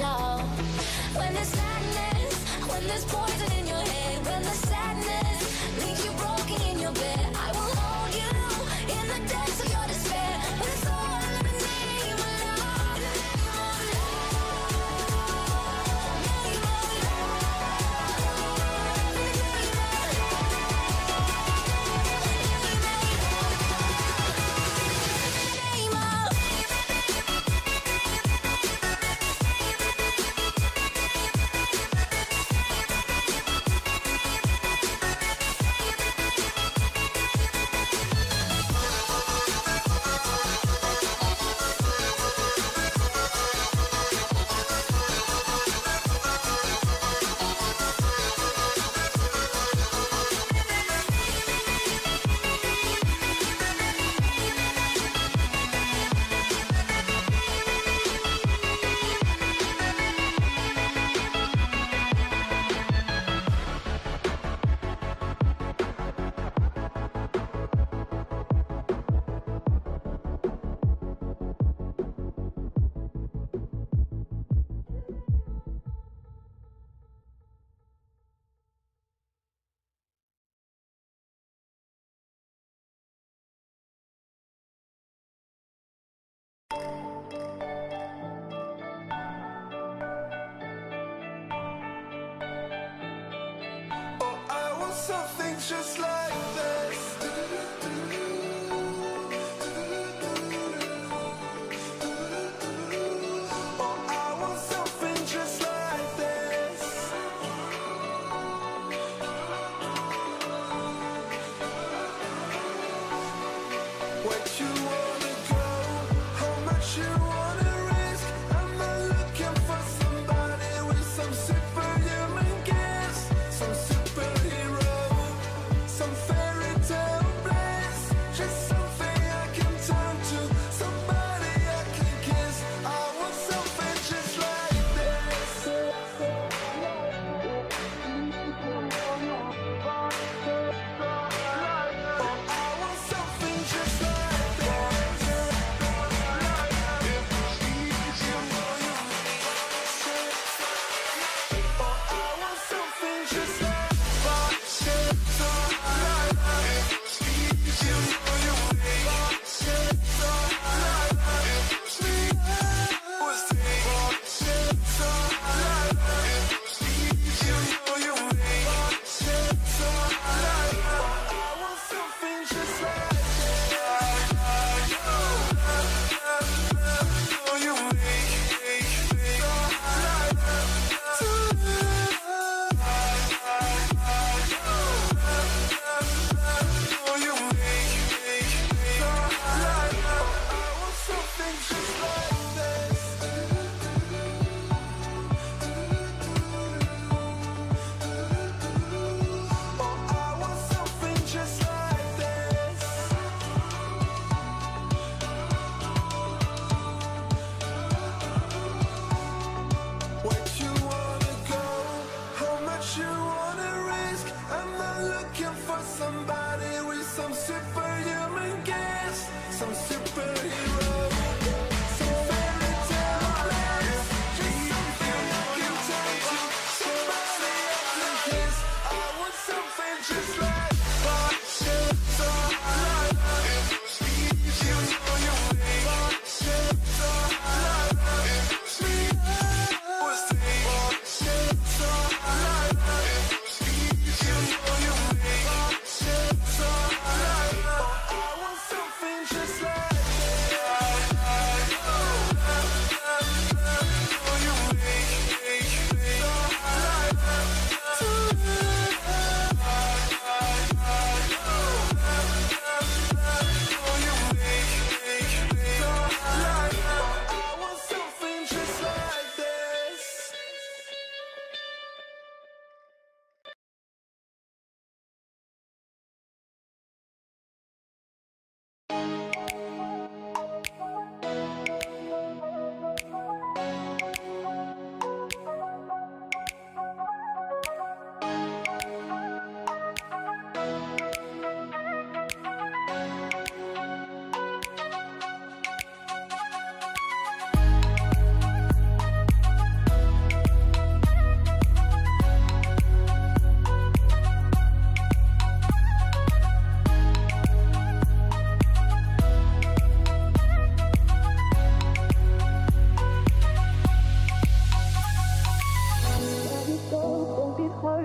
love. When there's sadness, when there's poison in your head, when the sadness leaves you broken in your bed, I will hold you in the depths of your despair. When it's all in the name of love, name of love, name of something just like this. Oh, I want something just like this. Where you wanna go? How much you wanna risk? I'm not looking for somebody with some superhuman gifts, some superhero, some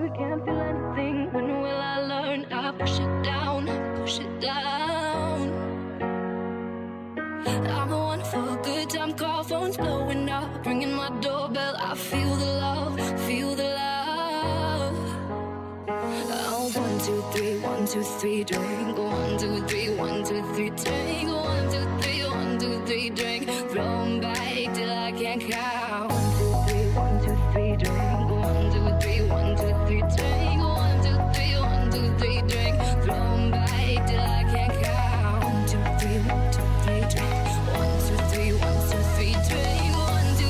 we can't feel anything. When will I learn? I push it down, push it down. I'm the one for a good time call, phone's blowing up, ringing my doorbell. I feel the love, feel the love. Oh, 1, 2, 3, 1, 2, 3, drink. 1, 2, 3, 1, 2, 3, drink. 1, 2, 3, 1, 2, 3, drink. Throw 'em back till I can't count. 1, 2, 3, 1, 2, 3, drink. 1, 2, 3, 1, 2, 3, drink. 1, 2, 3, 1, 2, 3, drink. Throw 'em back till I can't count. 1, 2, 3, 1, 2, 3, drink. 1, 2,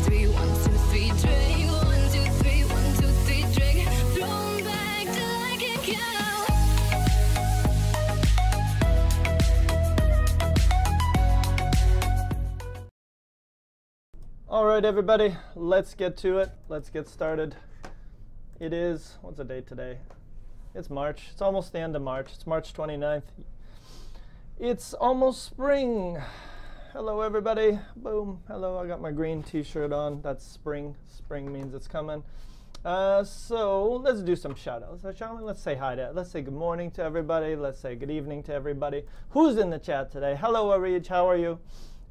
3, 1, 2, 3, drink. 1, 2, 3, 1, 2, 3, drink. Throw 'em back till I can't count. All right, everybody, let's get to it. Let's get started. It is, what's the date today? It's March. It's almost the end of March. It's March 29th. It's almost spring. Hello, everybody. Boom. Hello, I got my green t-shirt on. That's spring. Spring means it's coming. So let's do some shout outs, shall we? Let's say hi to, let's say good morning to everybody. Let's say good evening to everybody. Who's in the chat today? Hello, Arij. How are you?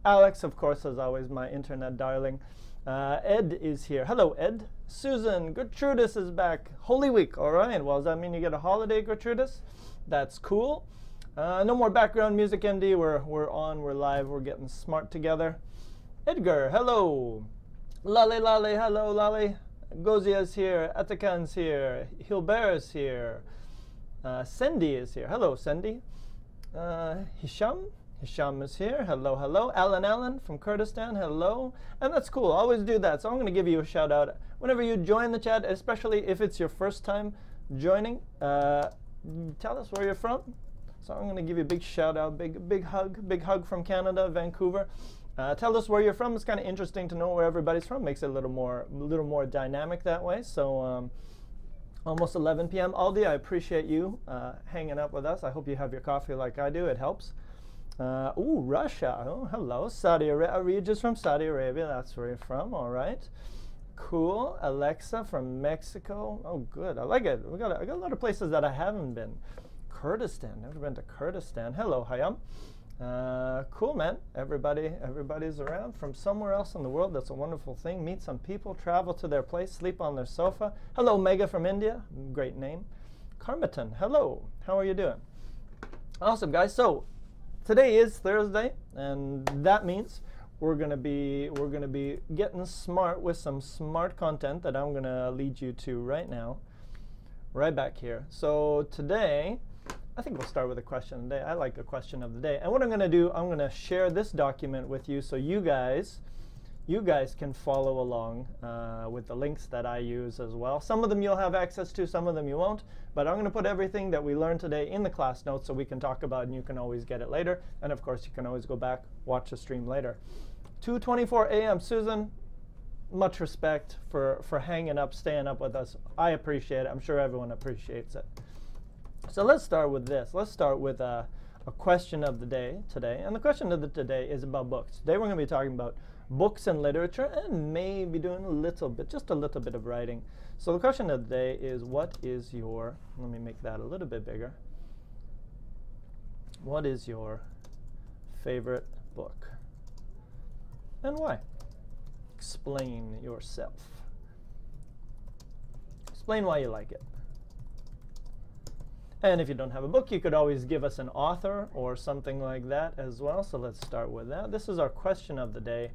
Alex, of course, as always, my internet darling. Ed is here. Hello, Ed. Susan, Gertrudis is back. Holy Week. All right. Well, does that mean you get a holiday, Gertrudis? That's cool. No more background music, MD. We're on. We're live. We're getting smart together. Edgar, hello. Lale, Lale, hello, Lale. Gozia's here. Atakan's here. Hilbert's here. Sendy is here. Hello, Sendy. Hisham is here. Hello, hello. Alan from Kurdistan. Hello. And that's cool. I always do that. So I'm going to give you a shout out whenever you join the chat, especially if it's your first time joining. Tell us where you're from. So I'm going to give you a big shout out, big hug from Canada, Vancouver. Tell us where you're from. It's kind of interesting to know where everybody's from. Makes it a little more dynamic that way. So almost 11 p.m. Aldi, I appreciate you hanging out with us. I hope you have your coffee like I do. It helps. Ooh, Russia. Oh, hello. Saudi Arabia. Regis from Saudi Arabia. That's where you're from. All right. Cool. Alexa from Mexico. Oh, good. I like it. I got a lot of places that I haven't been. Kurdistan. Never been to Kurdistan. Hello, Hayam. Cool, man. Everybody's around from somewhere else in the world. That's a wonderful thing. Meet some people, travel to their place, sleep on their sofa. Hello, Mega from India. Great name. Carmiton. Hello. How are you doing? Awesome, guys. So today is Thursday, and that means we're gonna be getting smart with some smart content that I'm gonna lead you to right now, right back here. So today, I think we'll start with a question of the day. I like a question of the day. And what I'm going to do, I'm going to share this document with you so you guys you guys can follow along with the links that I use as well. Some of them you'll have access to, some of them you won't, but I'm going to put everything that we learned today in the class notes so we can talk about it and you can always get it later. And of course, you can always go back, watch the stream later. 2:24 a.m. Susan, much respect for hanging up, staying up with us. I appreciate it. I'm sure everyone appreciates it. So let's start with this. Let's start with a question of the day today. And the question of the today is about books. Today we're going to be talking about books and literature and maybe doing a little bit, just a little bit of writing. So the question of the day is, what is your, let me make that a little bit bigger. What is your favorite book? And why? Explain yourself. Explain why you like it. And if you don't have a book, you could always give us an author or something like that as well. So let's start with that. This is our question of the day.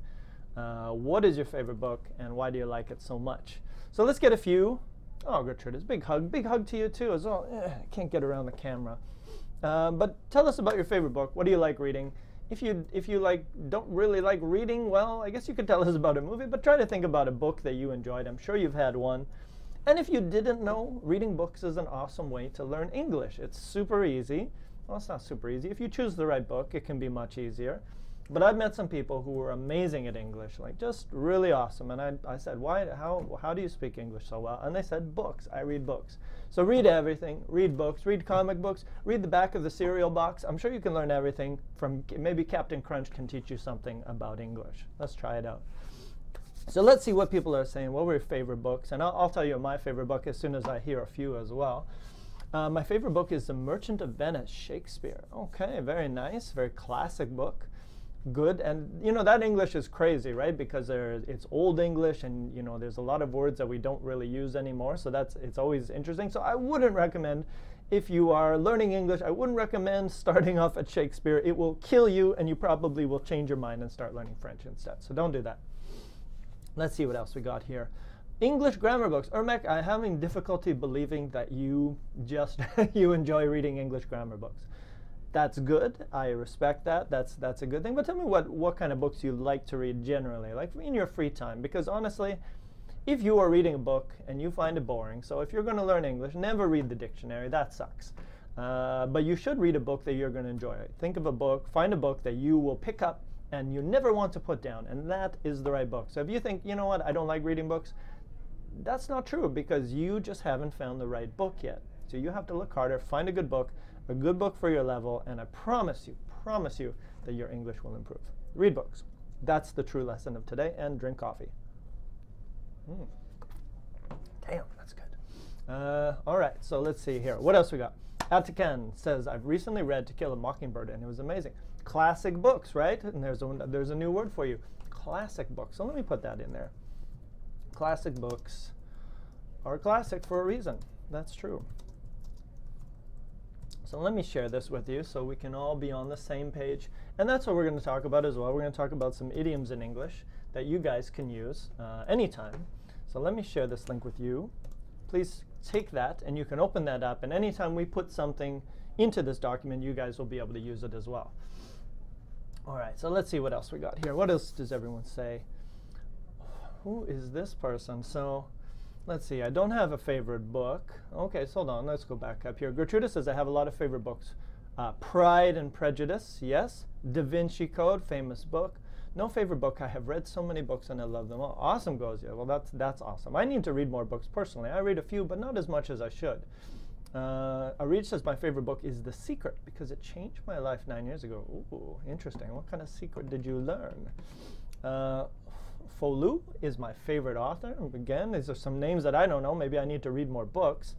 What is your favorite book and why do you like it so much? So let's get a few. Oh, Gertrudis, big hug to you too as well. I can't get around the camera. But tell us about your favorite book. What do you like reading? If you like don't really like reading, well, I guess you could tell us about a movie, but try to think about a book that you enjoyed. I'm sure you've had one. And if you didn't know, reading books is an awesome way to learn English. It's super easy. Well, it's not super easy. If you choose the right book, it can be much easier. But I've met some people who were amazing at English, like just really awesome. And I said, how do you speak English so well? And they said, books. I read books. So read everything. Read books. Read comic books. Read the back of the cereal box. I'm sure you can learn everything from, maybe Captain Crunch can teach you something about English. Let's try it out. So let's see what people are saying. What were your favorite books? And I'll tell you my favorite book as soon as I hear a few as well. My favorite book is The Merchant of Venice, Shakespeare. Okay, very nice. Very classic book. Good. And you know, that English is crazy, right? Because it's old English and you know there's a lot of words that we don't really use anymore. So it's always interesting. So I wouldn't recommend, if you are learning English, I wouldn't recommend starting off at Shakespeare. It will kill you and you probably will change your mind and start learning French instead. So don't do that. Let's see what else we got here. English grammar books. Ermek, I'm having difficulty believing that you just you enjoy reading English grammar books. That's good. I respect that. That's a good thing. But tell me what kind of books you like to read generally, like in your free time. Because honestly, if you are reading a book and you find it boring, so if you're going to learn English, never read the dictionary. That sucks. But you should read a book that you're going to enjoy. Think of a book, find a book that you will pick up and you never want to put down, and that is the right book. So if you think, you know what, I don't like reading books, that's not true because you just haven't found the right book yet. So you have to look harder, find a good book for your level, and I promise you that your English will improve. Read books. That's the true lesson of today, and drink coffee. Damn, that's good. All right, so let's see here. What else we got? Atikan says, I've recently read To Kill a Mockingbird, and it was amazing. Classic books, right? And there's a new word for you. Classic books. So let me put that in there. Classic books are classic for a reason. That's true. So let me share this with you so we can all be on the same page. And that's what we're going to talk about as well. We're going to talk about some idioms in English that you guys can use anytime. So let me share this link with you. Please take that, and you can open that up. And anytime we put something into this document, you guys will be able to use it as well. All right, so let's see what else we got here. What else does everyone say? Who is this person? So let's see. I don't have a favorite book. Okay, so hold on. Let's go back up here. Gertruda says, I have a lot of favorite books. Pride and Prejudice, yes. Da Vinci Code, famous book. No favorite book. I have read so many books and I love them all. Awesome, Gozia. Well, that's awesome. I need to read more books personally. I read a few, but not as much as I should. Arid says, my favorite book is The Secret because it changed my life 9 years ago. Ooh, interesting. What kind of secret did you learn? Folu is my favorite author. Again, these are some names that I don't know. Maybe I need to read more books.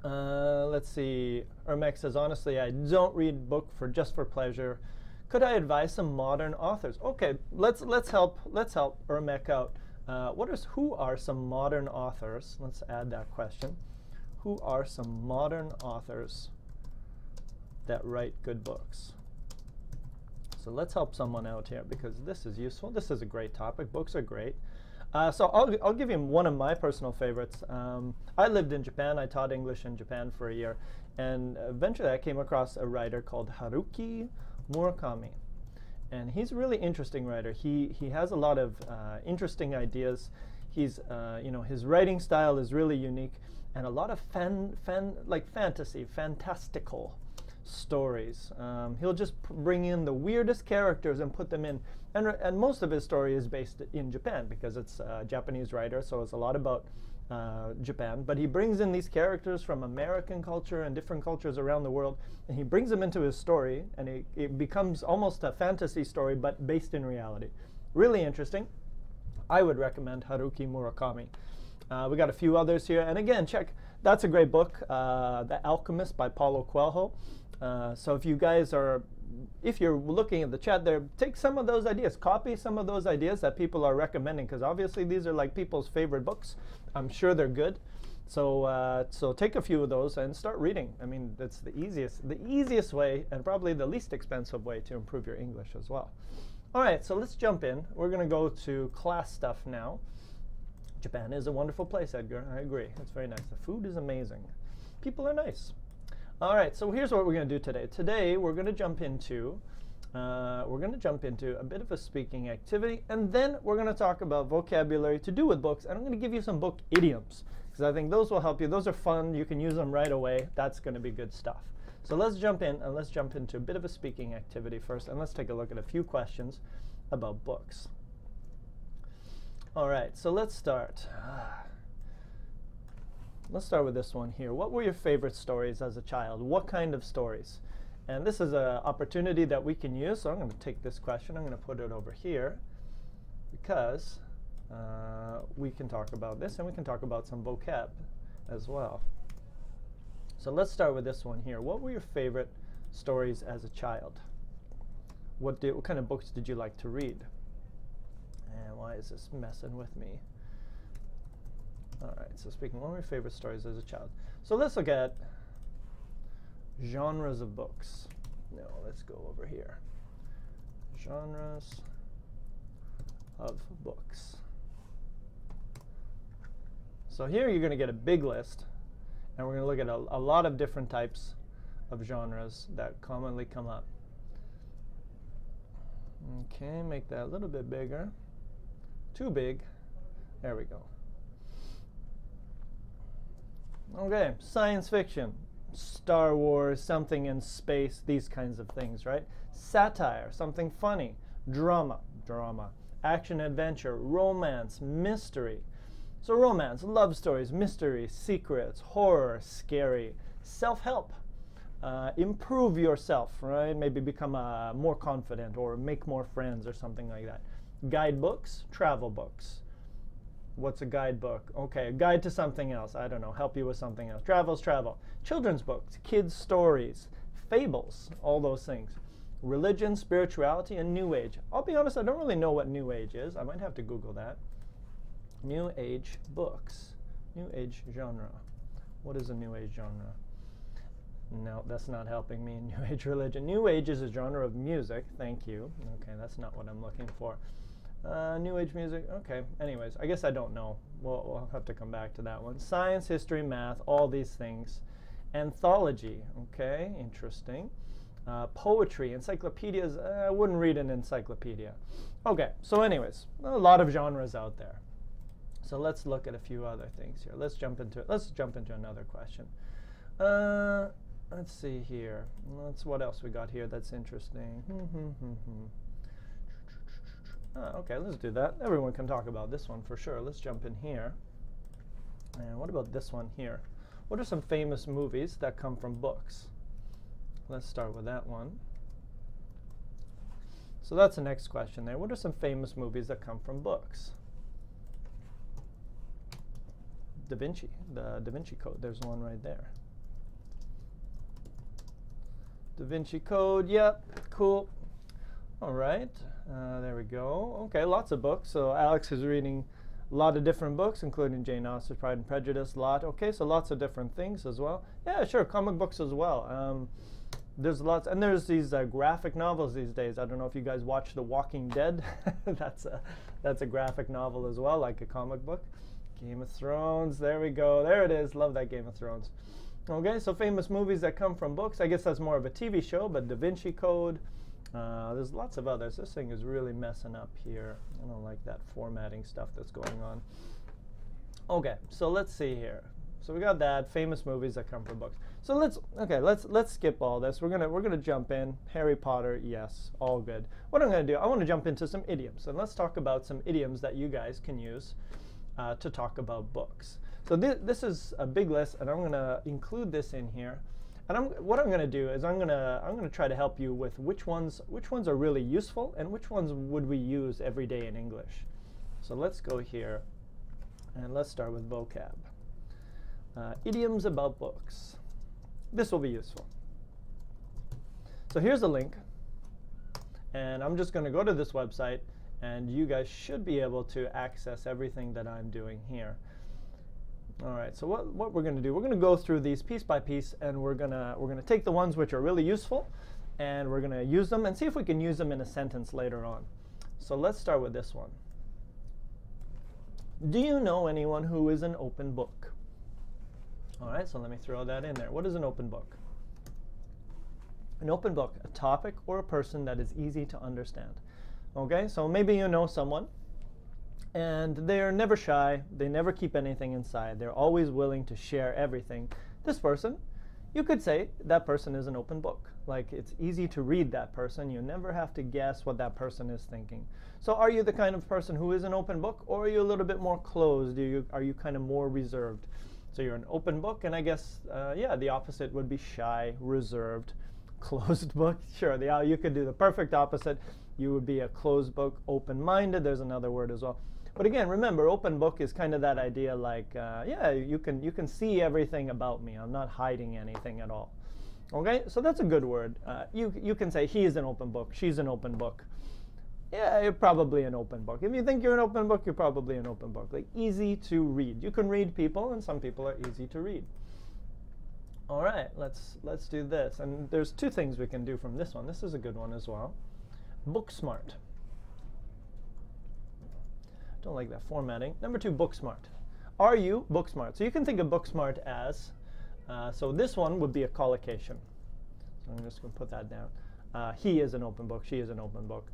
Let's see. Ermek says, honestly, I don't read book just for pleasure. Could I advise some modern authors? Okay, let's help Ermek out. Who are some modern authors? Let's add that question. Who are some modern authors that write good books? So let's help someone out here because this is useful. This is a great topic. Books are great. So I'll give you one of my personal favorites. I lived in Japan. I taught English in Japan for a year. And eventually I came across a writer called Haruki Murakami. And he's a really interesting writer. He has a lot of interesting ideas. He's his writing style is really unique, and a lot of fantasy, fantastical stories. He'll just bring in the weirdest characters and put them in. And most of his story is based in Japan because it's a Japanese writer, so it's a lot about Japan. But he brings in these characters from American culture and different cultures around the world, and he brings them into his story, and it becomes almost a fantasy story, but based in reality. Really interesting. I would recommend Haruki Murakami. We got a few others here, and again, check. That's a great book, The Alchemist by Paulo Coelho. So if you guys are, if you're looking at the chat there, take some of those ideas, copy some of those ideas that people are recommending, because obviously these are like people's favorite books. I'm sure they're good. So so take a few of those and start reading. I mean, that's the easiest way and probably the least expensive way to improve your English as well. All right, so let's jump in. We're going to go to class stuff now. Japan is a wonderful place, Edgar. I agree. It's very nice. The food is amazing. People are nice. All right, so here's what we're going to do today. Today we're going to jump into a bit of a speaking activity, and then we're going to talk about vocabulary to do with books, and I'm going to give you some book idioms because I think those will help you. Those are fun. You can use them right away. That's going to be good stuff. So let's jump in, and let's jump into a bit of a speaking activity first, and let's take a look at a few questions about books. All right, so let's start. Let's start with this one here. What were your favorite stories as a child? What kind of stories? And this is an opportunity that we can use. So I'm going to take this question. I'm going to put it over here because we can talk about this, and we can talk about some vocab as well. So let's start with this one here. What were your favorite stories as a child? What kind of books did you like to read? And why is this messing with me? All right, so speaking, what were your favorite stories as a child? So let's look at genres of books. No, let's go over here. Genres of books. So here you're going to get a big list, and we're going to look at a lot of different types of genres that commonly come up. Okay, make that a little bit bigger. Too big. There we go. Okay, science fiction, Star Wars, something in space, these kinds of things, right? Satire, something funny. Drama, action adventure, romance, mystery. So romance, love stories, mystery, secrets, horror, scary, self-help, improve yourself, right? Maybe become more confident or make more friends or something like that. Guidebooks, travel books. What's a guidebook? Okay, a guide to something else. I don't know, help you with something else. Travel's travel. Children's books, kids' stories, fables, all those things. Religion, spirituality, and New Age. I'll be honest, I don't really know what New Age is. I might have to Google that. New Age books. New Age genre. What is a New Age genre? No, that's not helping me. New Age religion. New Age is a genre of music. Thank you. Okay, that's not what I'm looking for. New Age music. Okay, anyways, I guess I don't know. We'll have to come back to that one. Science, history, math, all these things. Anthology. Okay, interesting. Poetry, encyclopedias. I wouldn't read an encyclopedia. Okay, so anyways, a lot of genres out there. So let's look at a few other things here. Let's jump into another question. Let's see here. What else we got here that's interesting? Okay, let's do that. Everyone can talk about this one for sure. Let's jump in here. And what about this one here? What are some famous movies that come from books? Let's start with that one. So that's the next question there. What are some famous movies that come from books? Da Vinci, the Da Vinci Code. There's one right there. Da Vinci Code, yep, cool. All right, there we go. Okay, lots of books. So Alex is reading a lot of different books, including Jane Austen's Pride and Prejudice, Okay, so lots of different things as well. Yeah, sure, comic books as well. There's lots, and there's these graphic novels these days. I don't know if you guys watch The Walking Dead. That's a graphic novel as well, like a comic book. Game of Thrones, there we go. There it is, love that Game of Thrones. Okay, so famous movies that come from books. I guess that's more of a TV show, but Da Vinci Code, There's lots of others. This thing is really messing up here. I don't like that formatting stuff that's going on. Okay, so let's see here. So we got that, famous movies that come from books. So let's skip all this. We're gonna jump in. Harry Potter, yes, all good. What I'm gonna do, I want to jump into some idioms, and let's talk about some idioms that you guys can use to talk about books. So this is a big list, and I'm gonna include this in here. And what I'm gonna do is I'm gonna try to help you with which ones are really useful and which ones would we use every day in English. So let's go here, and let's start with vocab. Idioms about books. This will be useful. So here's a link, and I'm just going to go to this website, and you guys should be able to access everything that I'm doing here. All right, so what we're going to do, we're going to go through these piece by piece, and we're going to take the ones which are really useful, and we're going to use them and see if we can use them in a sentence later on. So let's start with this one. Do you know anyone who is an open book? All right, so let me throw that in there. What is an open book? An open book, a topic or a person that is easy to understand. Okay, so maybe you know someone, and they're never shy. They never keep anything inside. They're always willing to share everything. This person, you could say that person is an open book. Like, it's easy to read that person. You never have to guess what that person is thinking. So are you the kind of person who is an open book, or are you a little bit more closed? Are you kind of more reserved? So you're an open book, and I guess, yeah, the opposite would be shy, reserved, closed book. Sure, you could do the perfect opposite. You would be a closed book, open-minded. There's another word as well. But again, remember, open book is kind of that idea like, yeah, you can see everything about me. I'm not hiding anything at all. Okay, so that's a good word. You can say he is an open book, she's an open book. Yeah, you're probably an open book. If you think you're an open book, you're probably an open book. Like, easy to read. You can read people, and some people are easy to read. All right, let's do this. And there's two things we can do from this one. This is a good one as well. Book smart. Don't like that formatting. Number two, book smart. Are you book smart? So you can think of book smart as, so this one would be a collocation. So I'm just going to put that down. He is an open book. She is an open book.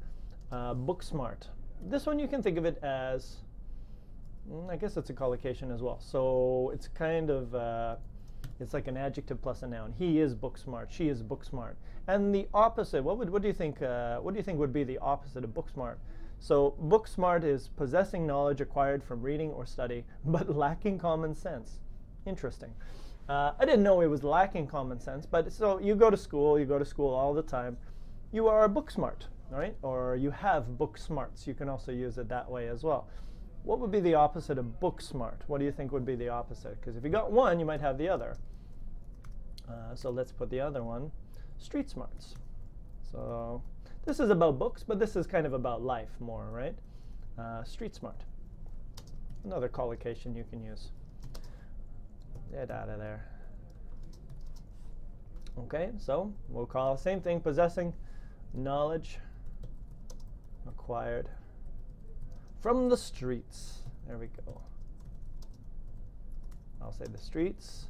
Book smart. This one you can think of it as, I guess it's a collocation as well. So it's kind of, it's like an adjective plus a noun. He is book smart. She is book smart. And the opposite, what do you think would be the opposite of book smart? So book smart is possessing knowledge acquired from reading or study, but lacking common sense. Interesting. I didn't know it was lacking common sense, but so you go to school all the time. You are book smart. Right? Or you have book smarts. You can also use it that way as well. What would be the opposite of book smart? What do you think would be the opposite? Because if you got one, you might have the other. So let's put the other one, street smarts. So this is about books, but this is kind of about life more, right? Street smart. Another collocation you can use. Get out of there. Okay, so we'll call the same thing, possessing knowledge acquired from the streets. There we go. I'll say the streets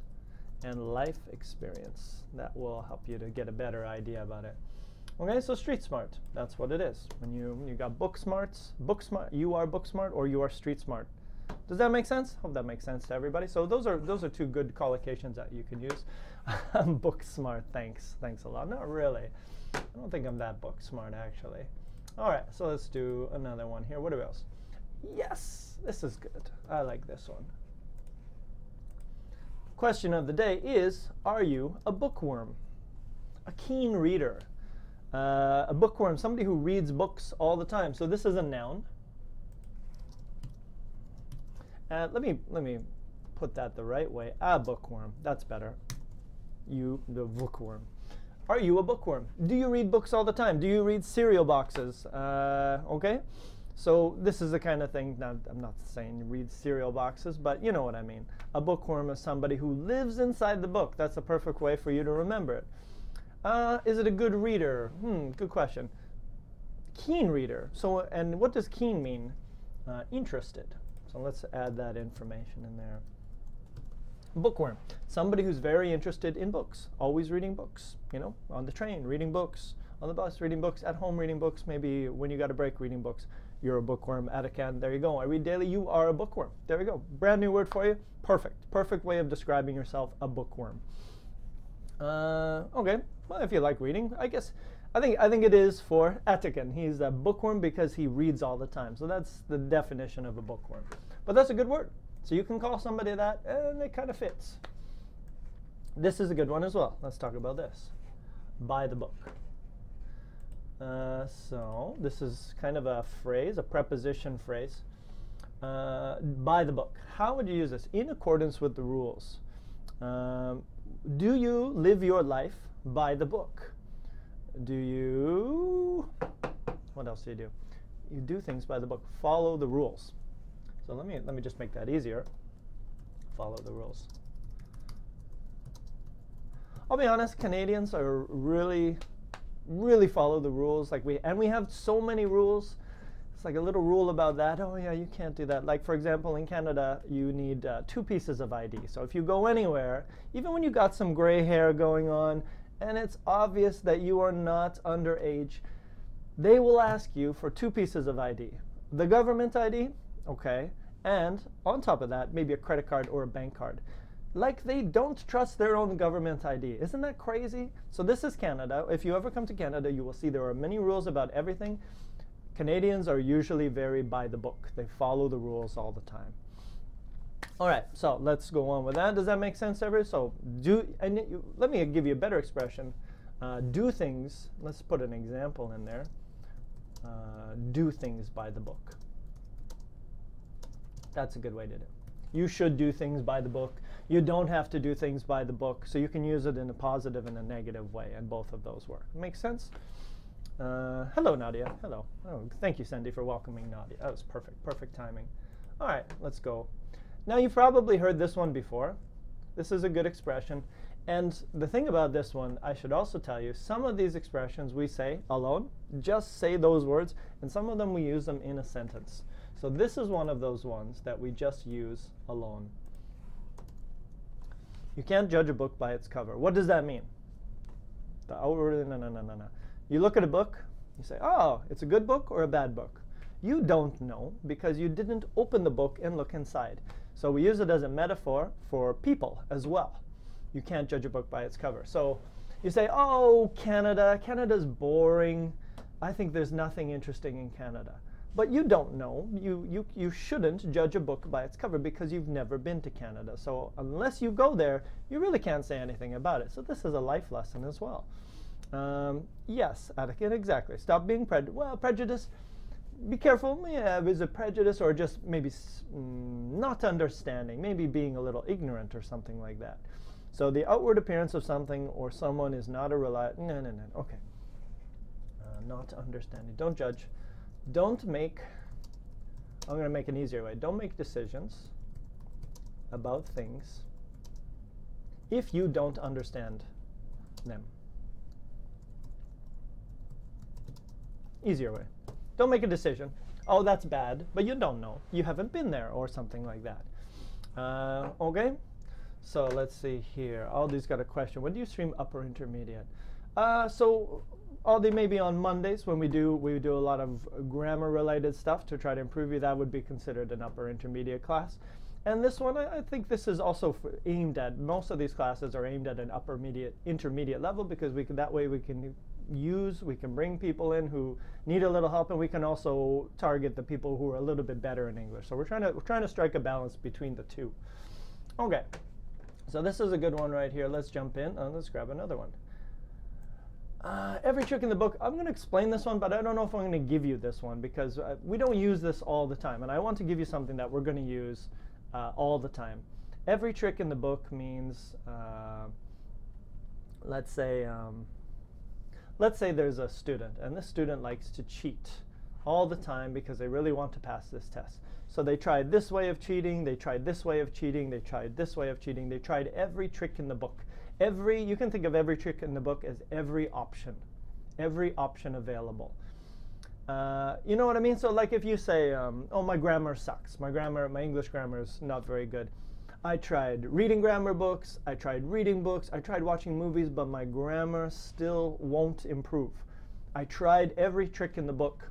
and life experience. That will help you to get a better idea about it. Okay, so street smart, that's what it is. When you got book smarts, you are book smart or you are street smart. Does that make sense? Hope that makes sense to everybody. So those are two good collocations that you can use. Book smart, thanks a lot. Not really. I don't think I'm that book smart actually. All right, so let's do another one here. What else? Yes, this is good. I like this one. Question of the day is, are you a bookworm? A keen reader. A bookworm, somebody who reads books all the time. So this is a noun. Let me put that the right way. A bookworm. That's better. You, the bookworm. Are you a bookworm? Do you read books all the time? Do you read cereal boxes? Okay, so this is the kind of thing. Now, I'm not saying you read cereal boxes, but you know what I mean. A bookworm is somebody who lives inside the book. That's the perfect way for you to remember it. Is it a good reader? Good question. Keen reader. So, and what does keen mean? Interested. So let's add that information in there. Bookworm, somebody who's very interested in books, always reading books, you know, on the train, reading books, On the bus, reading books. At home, reading books. Maybe when you got a break, reading books. You're a bookworm. At a can. There you go. I read daily. You are a bookworm. There we go. Brand new word for you. Perfect. Perfect way of describing yourself, a bookworm. Okay. Well, if you like reading, I think it is for Etiken. He's a bookworm because he reads all the time. So that's the definition of a bookworm. But that's a good word. So you can call somebody that, and it kind of fits. This is a good one as well. Let's talk about this. By the book. So this is kind of a phrase, a preposition phrase. By the book. How would you use this? In accordance with the rules. Do you live your life by the book? Do you, what else do you do? You do things by the book. Follow the rules. So let me just make that easier. Follow the rules. I'll be honest, Canadians are really follow the rules. We have so many rules. It's like a little rule about that. Oh yeah, you can't do that. Like for example, in Canada, you need 2 pieces of ID. So if you go anywhere, even when you got some gray hair going on, and it's obvious that you are not underage, they will ask you for 2 pieces of ID. The government ID, okay, and on top of that, maybe a credit card or a bank card. Like they don't trust their own government ID. Isn't that crazy? So this is Canada. If you ever come to Canada, you will see there are many rules about everything. Canadians are usually very by the book. They follow the rules all the time. All right, so let's go on with that. Does that make sense, everybody? So let me give you a better expression. Do things, let's put an example in there. Do things by the book. That's a good way to do it. You should do things by the book. You don't have to do things by the book. So you can use it in a positive and a negative way, and both of those work. Make sense? Hello, Nadia. Hello. Oh, thank you, Sandy, for welcoming Nadia. That was perfect. Perfect timing. All right, let's go. Now, you've probably heard this one before. This is a good expression. And the thing about this one, I should also tell you, some of these expressions we say alone, just say those words, and some of them we use them in a sentence. So this is one of those ones that we just use alone. You can't judge a book by its cover. What does that mean? No. You look at a book, you say, oh, it's a good book or a bad book? You don't know because you didn't open the book and look inside. So we use it as a metaphor for people as well. You can't judge a book by its cover. So you say, oh, Canada's boring. I think there's nothing interesting in Canada. But you don't know. You shouldn't judge a book by its cover because you've never been to Canada. So unless you go there, you really can't say anything about it. So this is a life lesson as well. Yes, Attica, exactly. Stop being prejudiced. Be careful. Yeah, is it prejudice or just maybe not understanding, maybe being a little ignorant or something like that. So the outward appearance of something or someone is not a reliable. No. Okay. Not understanding. Don't judge. Don't make. I'm going to make an easier way. Don't make decisions about things if you don't understand them. Easier way. Don't make a decision. Oh, that's bad, but you don't know. You haven't been there or something like that. Okay? So let's see here. Aldi's got a question. When do you stream upper intermediate? So Aldi, maybe on Mondays when we do a lot of grammar-related stuff to try to improve you. That would be considered an upper intermediate class. And this one, I think this is also aimed at, most of these classes are aimed at an upper intermediate level because that way we can bring people in who need a little help, and we can also target the people who are a little bit better in English. So we're trying to strike a balance between the two. Okay, so this is a good one right here. Let's jump in and let's grab another one. Every trick in the book, I'm going to explain this one, but I don't know if I'm going to give you this one because we don't use this all the time, and I want to give you something that we're going to use all the time. Every trick in the book means, let's say there's a student, and this student likes to cheat all the time because they really want to pass this test. So they tried this way of cheating, they tried this way of cheating, they tried this way of cheating, they tried every trick in the book. You can think of every trick in the book as every option available. You know what I mean? So like if you say, oh, my grammar sucks, my English grammar is not very good. I tried reading grammar books, I tried reading books, I tried watching movies, but my grammar still won't improve. I tried every trick in the book,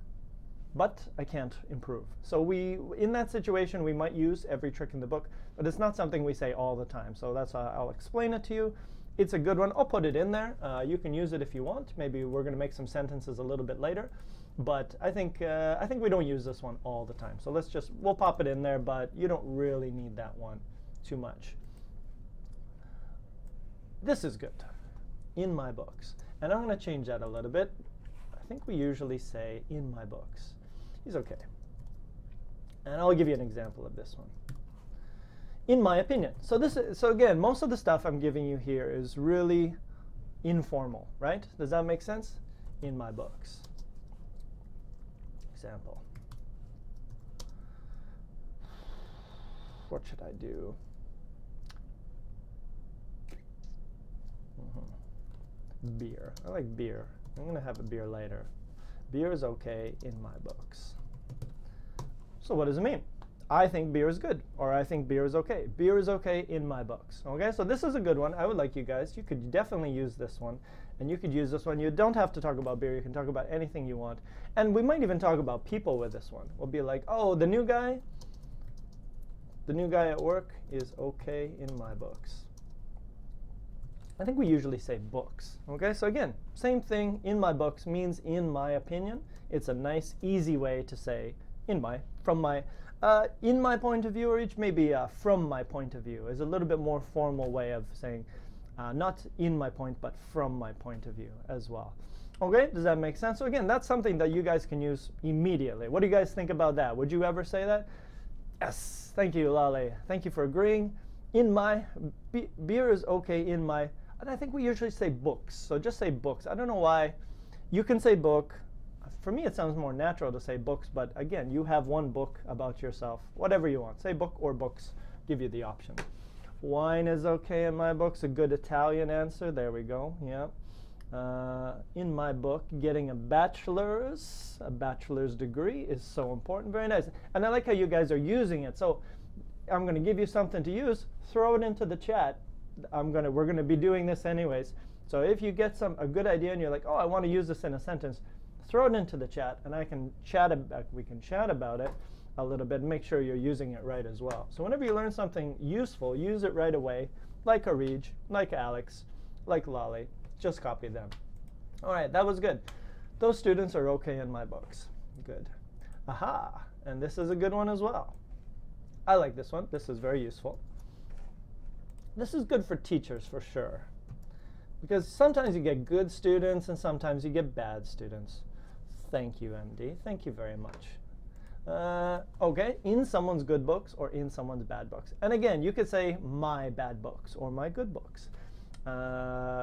but I can't improve. So in that situation, we might use every trick in the book, but it's not something we say all the time. So that's why I'll explain it to you. It's a good one. I'll put it in there. You can use it if you want. Maybe we're going to make some sentences a little bit later. But I think we don't use this one all the time. So we'll pop it in there, but you don't really need that one too much. This is good. In my books. And I'm going to change that a little bit. I think we usually say in my books. He's okay. And I'll give you an example of this one. In my opinion. So again, most of the stuff I'm giving you here is really informal, right? Does that make sense? In my books. Example. What should I do? Beer. I like beer. I'm going to have a beer later. Beer is okay in my books. So what does it mean? I think beer is good, or I think beer is okay. Beer is okay in my books. Okay, so this is a good one. I would like you guys, you could definitely use this one, and you could use this one. You don't have to talk about beer. You can talk about anything you want. And we might even talk about people with this one. We'll be like, oh, the new guy at work is okay in my books. I think we usually say books. Okay, so again, same thing. In my books means in my opinion. It's a nice, easy way to say in my point of view, or maybe from my point of view is a little bit more formal way of saying not in my point, but from my point of view as well. Okay, does that make sense? So again, that's something that you guys can use immediately. What do you guys think about that? Would you ever say that? Yes, thank you, Lale. Thank you for agreeing. In my, beer is okay in my, and I think we usually say books. So just say books. I don't know why. You can say book. For me, it sounds more natural to say books, but again, you have one book about yourself. Whatever you want. Say book or books. Give you the option. Wine is okay in my books. A good Italian answer. There we go. Yeah. In my book, getting a bachelor's degree is so important. Very nice. And I like how you guys are using it. So I'm going to give you something to use. Throw it into the chat. We're going to be doing this anyways. So if you get a good idea and you're like, oh, I want to use this in a sentence, throw it into the chat, and we can chat about it a little bit and make sure you're using it right as well. So whenever you learn something useful, use it right away, like Arij, like Alex, like Lolly. Just copy them. All right, that was good. Those students are okay in my books. Good. Aha, and this is a good one as well. I like this one. This is very useful. This is good for teachers for sure, because sometimes you get good students and sometimes you get bad students. Thank you, MD. Thank you very much. Okay, in someone's good books or in someone's bad books. And again, you could say my bad books or my good books.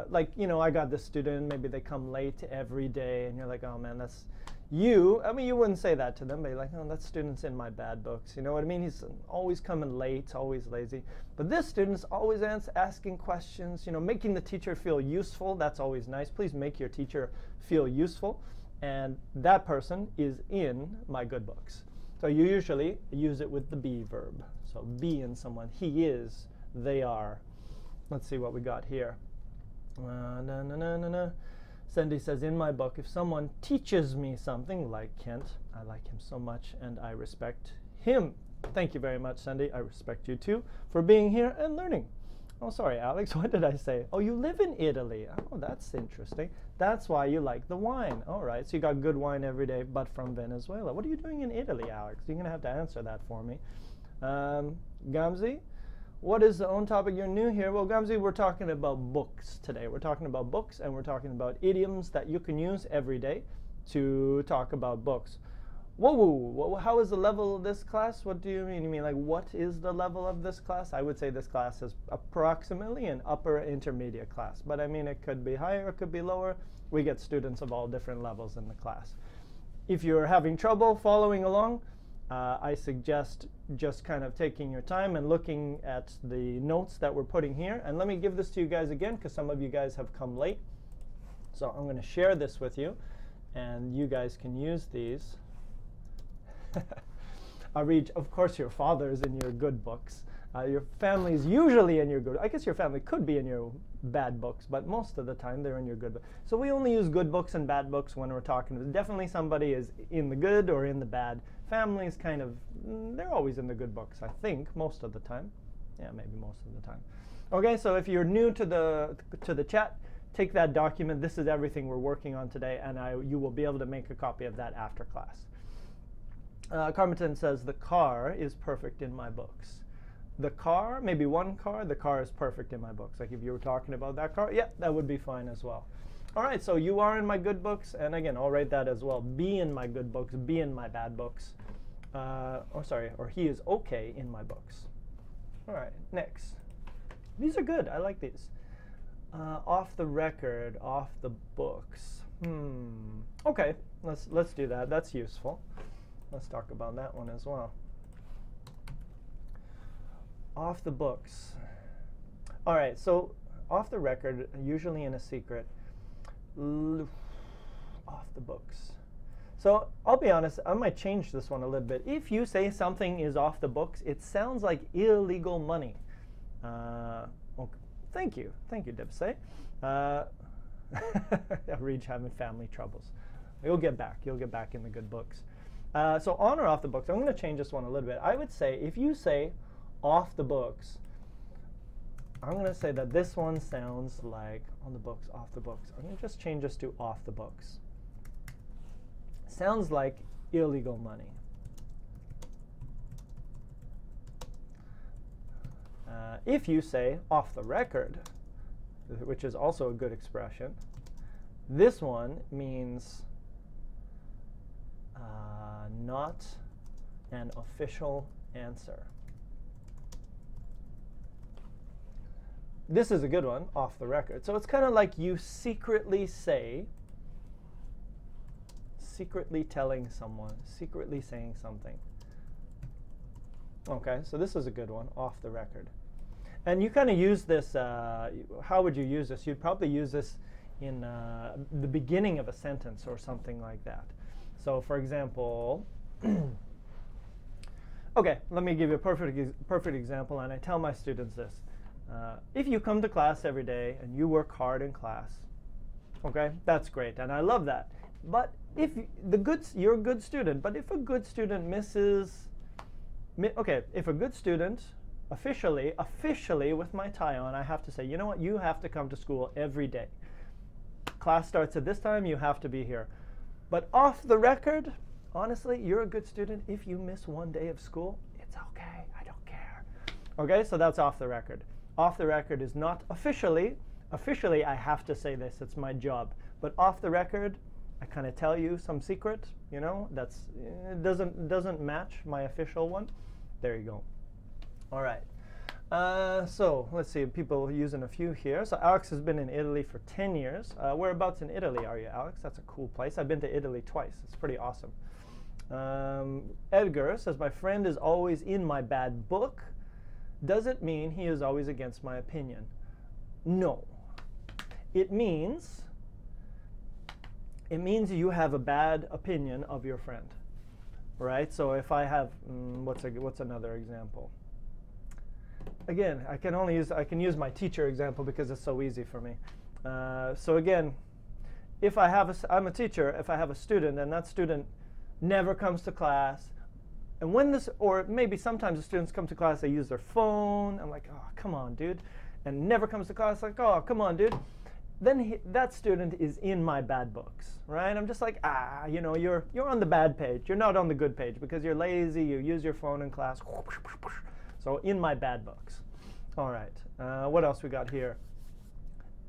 Like, you know, I got this student, maybe they come late every day, and you're like, oh man, that's you. I mean, you wouldn't say that to them, but you're like, oh, that student's in my bad books. You know what I mean? He's always coming late, always lazy. But this student's always asking questions, you know, making the teacher feel useful. That's always nice. Please make your teacher feel useful. And that person is in my good books. So you usually use it with the be verb. So be in someone. He is, they are. Let's see what we got here. Cindy says, in my book, if someone teaches me something, like Kent, I like him so much and I respect him. Thank you very much, Cindy. I respect you too for being here and learning. Oh, sorry, Alex, what did I say? Oh, you live in Italy. Oh, that's interesting. That's why you like the wine. All right, so you got good wine every day, but from Venezuela. What are you doing in Italy, Alex? You're going to have to answer that for me. Gamzi, what is the own topic? You're new here. Well, Gamzi, we're talking about books today. We're talking about books, and we're talking about idioms that you can use every day to talk about books. Whoa, how is the level of this class? What do you mean? You mean like what is the level of this class? I would say this class is approximately an upper intermediate class. But I mean, it could be higher, it could be lower. We get students of all different levels in the class. If you're having trouble following along, I suggest just kind of taking your time and looking at the notes that we're putting here. And let me give this to you guys again, because some of you guys have come late. So I'm going to share this with you, and you guys can use these. Arij, of course your father is in your good books. Your family is usually in your good. I guess your family could be in your bad books, but most of the time they're in your good books. So we only use good books and bad books when we're talking. Definitely somebody is in the good or in the bad. Family is kind of, they're always in the good books, I think, most of the time. Yeah, maybe most of the time. Okay, so if you're new to the chat, take that document. This is everything we're working on today, and you will be able to make a copy of that after class. Carmenton says, the car is perfect in my books. The car, maybe one car, the car is perfect in my books. Like if you were talking about that car, yeah, that would be fine as well. All right, so you are in my good books, and again, I'll write that as well. Be in my good books, be in my bad books. Or he is okay in my books. All right, next. These are good, I like these. Off the record, off the books. Okay, let's do that, that's useful. Let's talk about that one as well. Off the books. All right, so off the record, usually in a secret. Off the books. So I'll be honest, I might change this one a little bit. If you say something is off the books, it sounds like illegal money. Okay. Thank you, Debse. Reach having family troubles. You'll get back in the good books. So on or off the books, I'm going to change this one a little bit. I would say if you say off the books, I'm going to say that this one sounds like on the books, off the books. I'm going to just change this to off the books. Sounds like illegal money. If you say off the record, which is also a good expression, this one means not an official answer. This is a good one, off the record. So it's kind of like you secretly say, secretly telling someone, secretly saying something. Okay, so this is a good one, off the record. And you kind of use this, how would you use this? You'd probably use this in the beginning of a sentence or something like that. So for example, okay, let me give you a perfect example, and I tell my students this. If you come to class every day and you work hard in class, okay, that's great, and I love that. But if you're a good student, but if a good student misses, okay, if a good student officially with my tie on, I have to say, you know what, you have to come to school every day. Class starts at this time, you have to be here. But off the record, honestly, you're a good student. If you miss one day of school, it's okay, I don't care. Okay, so that's off the record. Off the record is not officially. Officially, I have to say this, it's my job. But off the record, I kind of tell you some secret, you know, it doesn't match my official one. There you go. All right. So let's see, people using a few here. So Alex has been in Italy for 10 years. Whereabouts in Italy are you, Alex? That's a cool place. I've been to Italy twice. It's pretty awesome. Edgar says, my friend is always in my bad book. Does it mean he is always against my opinion? No. It means you have a bad opinion of your friend, right? So if I have, what's another example? Again, I can use my teacher example because it's so easy for me. So again, if I'm a teacher, if I have a student and that student never comes to class, and or maybe sometimes the students come to class, they use their phone. I'm like, oh, come on, dude. And never comes to class, like, oh, come on, dude. Then that student is in my bad books, right? I'm just like, you know, you're on the bad page. You're not on the good page because you're lazy. You use your phone in class. So in my bad books. All right. What else we got here?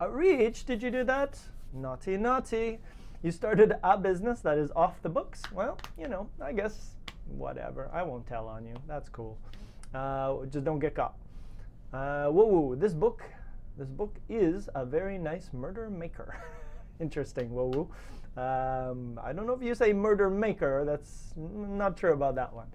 Reach, did you do that? Naughty, naughty. You started a business that is off the books. Well, you know, I guess whatever. I won't tell on you. That's cool. Just don't get caught. Whoa, this book is a very nice murder maker. Interesting, whoa. I don't know if you say murder maker. That's not sure about that one.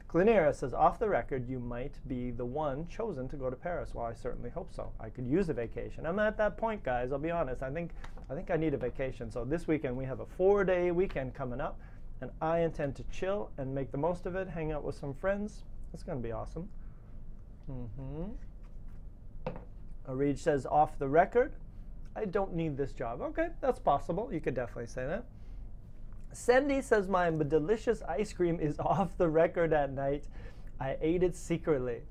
Clinera says, off the record, you might be the one chosen to go to Paris. Well, I certainly hope so. I could use a vacation. I'm at that point, guys. I'll be honest. I think I need a vacation. So this weekend, we have a 4-day weekend coming up. And I intend to chill and make the most of it, hang out with some friends. It's going to be awesome. Reed says, off the record, I don't need this job. Okay, that's possible. You could definitely say that. Sandy says, my delicious ice cream is off the record at night. I ate it secretly.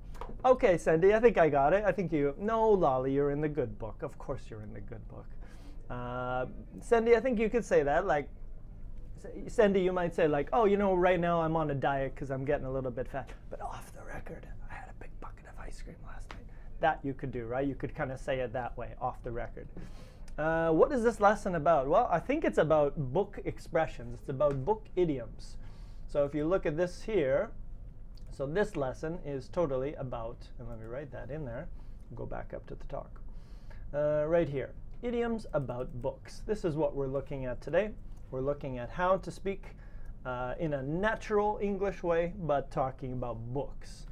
Okay, Sandy, I think I got it. I think you... No, Lolly, you're in the good book. Of course you're in the good book. Sandy, I think you could say that. Like, Sandy, you might say, like, oh, you know, right now I'm on a diet because I'm getting a little bit fat. But off the record, I had a big bucket of ice cream last night. That you could do, right? You could kind of say it that way, off the record. What is this lesson about? Well, I think it's about book expressions. It's about book idioms. So if you look at this here, so this lesson is totally about, and let me write that in there, go back up to the talk. Right here, idioms about books. This is what we're looking at today. We're looking at how to speak in a natural English way, but talking about books.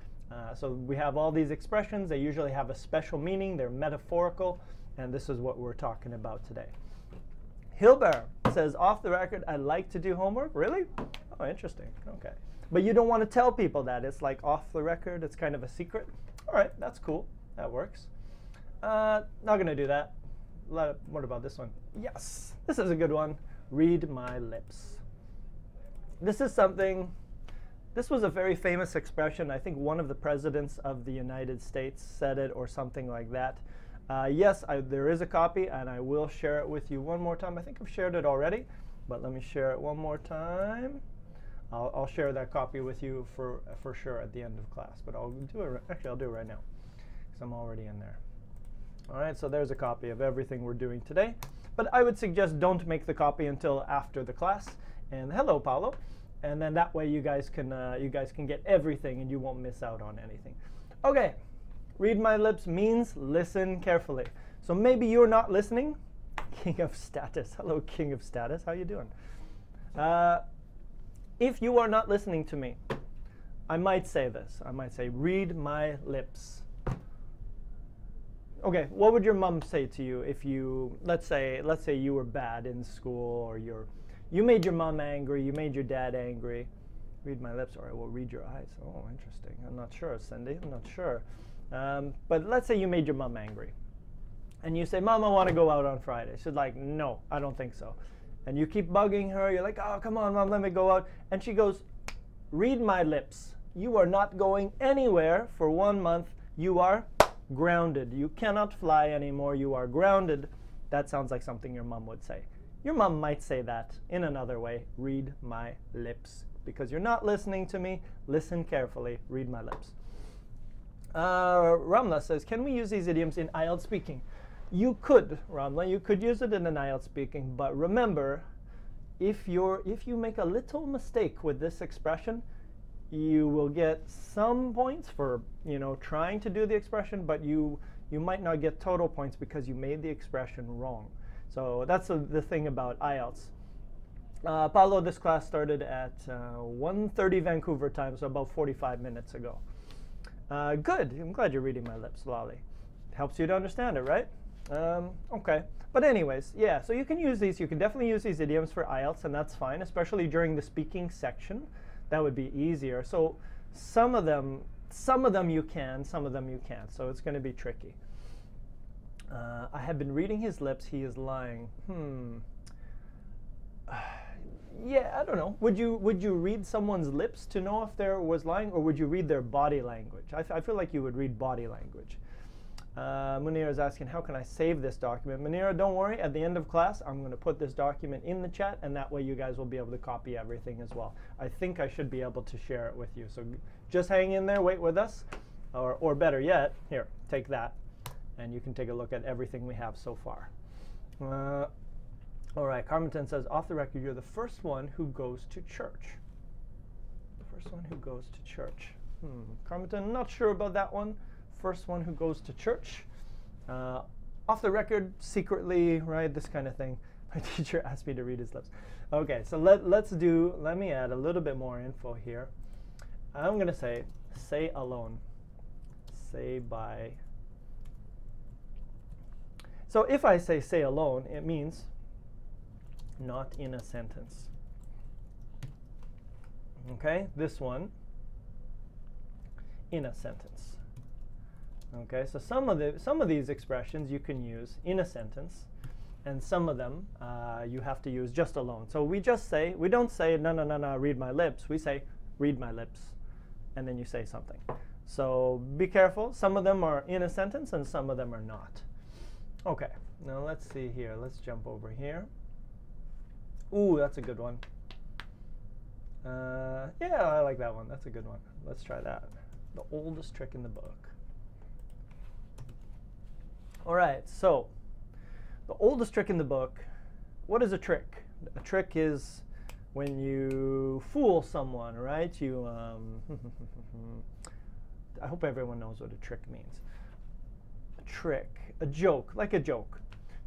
So we have all these expressions. They usually have a special meaning. They're metaphorical. And this is what we're talking about today. Hilbert says, off the record, I like to do homework. Really? Oh, interesting. Okay. But you don't want to tell people that. It's like off the record. It's kind of a secret. All right, that's cool. That works. Not going to do that. What about this one? Yes, this is a good one. Read my lips. This is something, this was a very famous expression. I think one of the presidents of the United States said it or something like that. Yes, there is a copy, and I will share it with you one more time. I think I've shared it already, but let me share it one more time. I'll share that copy with you for sure at the end of class, but I'll do it. Actually, I'll do it right now because I'm already in there. All right, so there's a copy of everything we're doing today. But I would suggest don't make the copy until after the class. And hello, Paolo. And then that way you guys can get everything, and you won't miss out on anything. Okay. Read my lips means listen carefully. So maybe you're not listening. King of status. Hello, King of status. How you doing? If you are not listening to me, I might say this. I might say, read my lips. Okay, what would your mom say to you if you, let's say you were bad in school, or you made your mom angry, you made your dad angry. Read my lips, or I will read your eyes. Oh, interesting. I'm not sure, Cindy. I'm not sure. But let's say you made your mom angry. And you say, Mom, I want to go out on Friday. She's like, no, I don't think so. And you keep bugging her. You're like, oh, come on, Mom, let me go out. And she goes, read my lips. You are not going anywhere for 1 month. You are grounded. You cannot fly anymore. You are grounded. That sounds like something your mom would say. Your mom might say that in another way. Read my lips. Because you're not listening to me. Listen carefully. Read my lips. Ramla says, can we use these idioms in IELTS speaking? You could, Ramla. You could use it in an IELTS speaking. But remember, if you make a little mistake with this expression, you will get some points for trying to do the expression, but you might not get total points because you made the expression wrong. So that's the thing about IELTS. Paolo, this class started at 1:30 Vancouver time, so about 45 minutes ago. Good. I'm glad you're reading my lips, Lolly. Helps you to understand it, right? Okay. But anyways, yeah, so you can use these. You can definitely use these idioms for IELTS, and that's fine, especially during the speaking section. That would be easier. So some of them you can, some of them you can't. So it's going to be tricky. I have been reading his lips. He is lying. Yeah, I don't know. Would you read someone's lips to know if there was lying, or would you read their body language? I feel like you would read body language. Munira is asking, how can I save this document? Munira, don't worry. At the end of class, I'm going to put this document in the chat, and that way you guys will be able to copy everything as well. I think I should be able to share it with you. So just hang in there, wait with us. Or better yet, here, take that, and you can take a look at everything we have so far. All right, Carmenton says, off the record, you're the first one who goes to church. The first one who goes to church. Carmenton, not sure about that one. First one who goes to church. Off the record, secretly, right, this kind of thing. My teacher asked me to read his lips. Okay, so let me add a little bit more info here. I'm going to say alone. Say by. So if I say alone, it means not in a sentence. Okay, this one, in a sentence. Okay, so some of these expressions you can use in a sentence, and some of them you have to use just alone. So we don't say no, read my lips. We say read my lips, and then you say something. So be careful. Some of them are in a sentence, and some of them are not. Okay, now let's see here. Let's jump over here. Ooh, that's a good one. Yeah, I like that one. That's a good one. Let's try that. The oldest trick in the book. All right, so the oldest trick in the book. What is a trick? A trick is when you fool someone, right? You I hope everyone knows what a trick means. A trick, a joke, like a joke.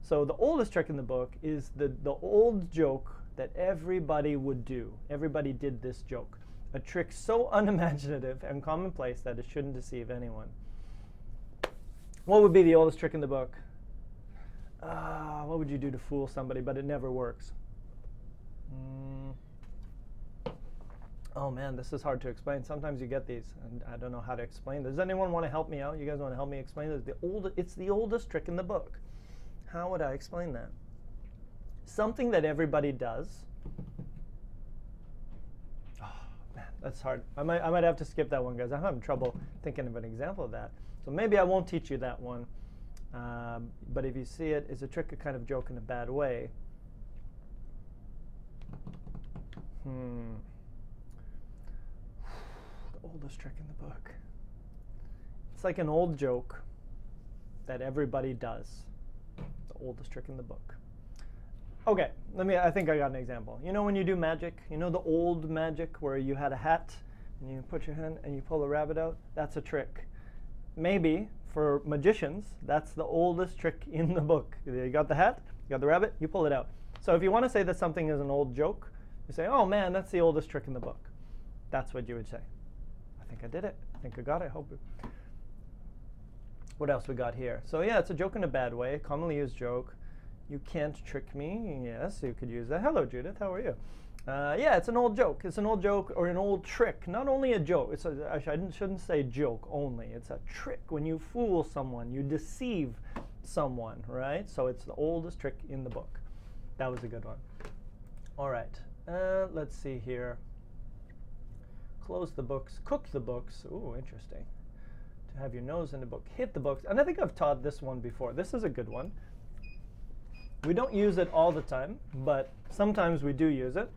So the oldest trick in the book is the old joke that everybody would do. Everybody did this joke. A trick so unimaginative and commonplace that it shouldn't deceive anyone. What would be the oldest trick in the book? What would you do to fool somebody, but it never works? Oh man, this is hard to explain. Sometimes you get these, and I don't know how to explain. Does anyone want to help me out? You guys want to help me explain this? It's the oldest trick in the book. How would I explain that? Something that everybody does. Oh man, that's hard. I might have to skip that one, guys. I'm having trouble thinking of an example of that. So maybe I won't teach you that one. But if you see it, it's a trick, a kind of joke in a bad way. The oldest trick in the book. It's like an old joke that everybody does. The oldest trick in the book. Okay, I think I got an example. You know when you do magic, you know the old magic where you had a hat and you put your hand and you pull a rabbit out? That's a trick. Maybe for magicians, that's the oldest trick in the book. You got the hat, you got the rabbit, you pull it out. So if you want to say that something is an old joke, you say, oh man, that's the oldest trick in the book. That's what you would say. I think I did it. I think I got it. I hope it. What else we got here? So yeah, it's a joke in a bad way, commonly used joke. You can't trick me. Yes, you could use that. Hello, Judith. How are you? Yeah, it's an old joke. It's an old joke or an old trick. Not only a joke. I shouldn't say joke only. It's a trick. When you fool someone, you deceive someone, right? So it's the oldest trick in the book. That was a good one. All right. Let's see here. Close the books. Cook the books. Ooh, interesting. To have your nose in the book. Hit the books. And I think I've taught this one before. This is a good one. We don't use it all the time, but sometimes we do use it.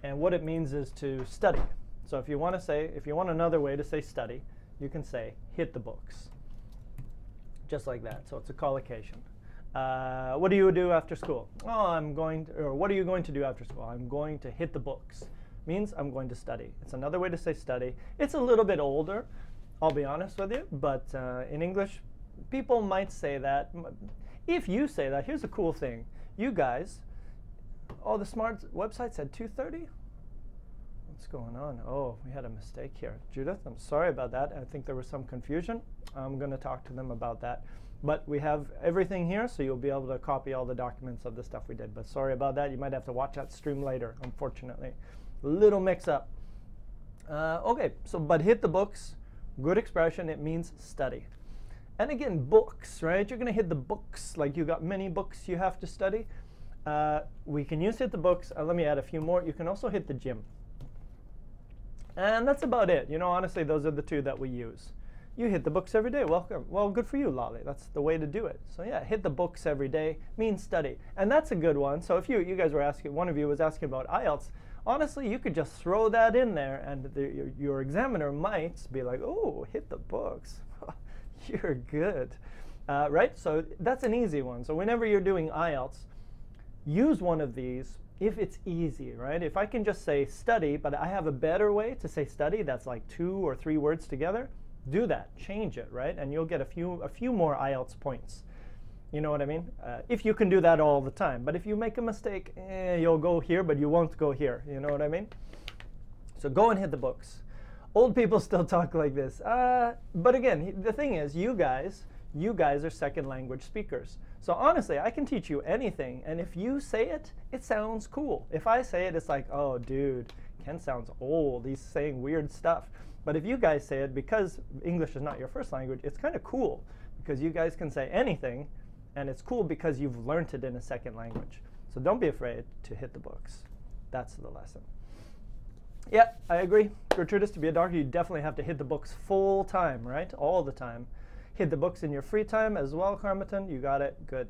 And what it means is to study. So if you want another way to say study, you can say hit the books. Just like that. So it's a collocation. What do you do after school? Oh, what are you going to do after school? I'm going to hit the books. Means I'm going to study. It's another way to say study. It's a little bit older, I'll be honest with you, but in English, people might say that. If you say that, here's a cool thing. You guys, the Smrt website said 2:30? What's going on? Oh, we had a mistake here. Judith, I'm sorry about that. I think there was some confusion. I'm going to talk to them about that. But we have everything here, so you'll be able to copy all the documents of the stuff we did. But sorry about that. You might have to watch that stream later, unfortunately. Little mix-up. Okay, but hit the books. Good expression. It means study. And again, books, right? You're going to hit the books, like you got many books you have to study. We can use hit the books. Let me add a few more. You can also hit the gym. And that's about it. You know, honestly, those are the two that we use. You hit the books every day. Welcome. Well, good for you, Lolly. That's the way to do it. So yeah, hit the books every day means study. And that's a good one. So if you guys were asking, one of you was asking about IELTS, honestly, you could just throw that in there, and your examiner might be like, oh, hit the books. You're good, right? So that's an easy one. So whenever you're doing IELTS, use one of these if it's easy, right? If I can just say study, but I have a better way to say study that's like 2 or 3 words together, do that. Change it, right? And you'll get a few more IELTS points. You know what I mean? If you can do that all the time. But if you make a mistake, you'll go here, but you won't go here. You know what I mean? So go and hit the books. Old people still talk like this. But again, the thing is, you guys are second language speakers. So honestly, I can teach you anything. And if you say it, it sounds cool. If I say it, it's like, oh, dude, Ken sounds old. He's saying weird stuff. But if you guys say it, because English is not your first language, it's kind of cool because you guys can say anything, and it's cool because you've learned it in a second language. So don't be afraid to hit the books. That's the lesson. Yeah, I agree. Gratuitous, to be a doctor, you definitely have to hit the books full time, right? All the time. Hit the books in your free time as well, Carmiton. You got it. Good.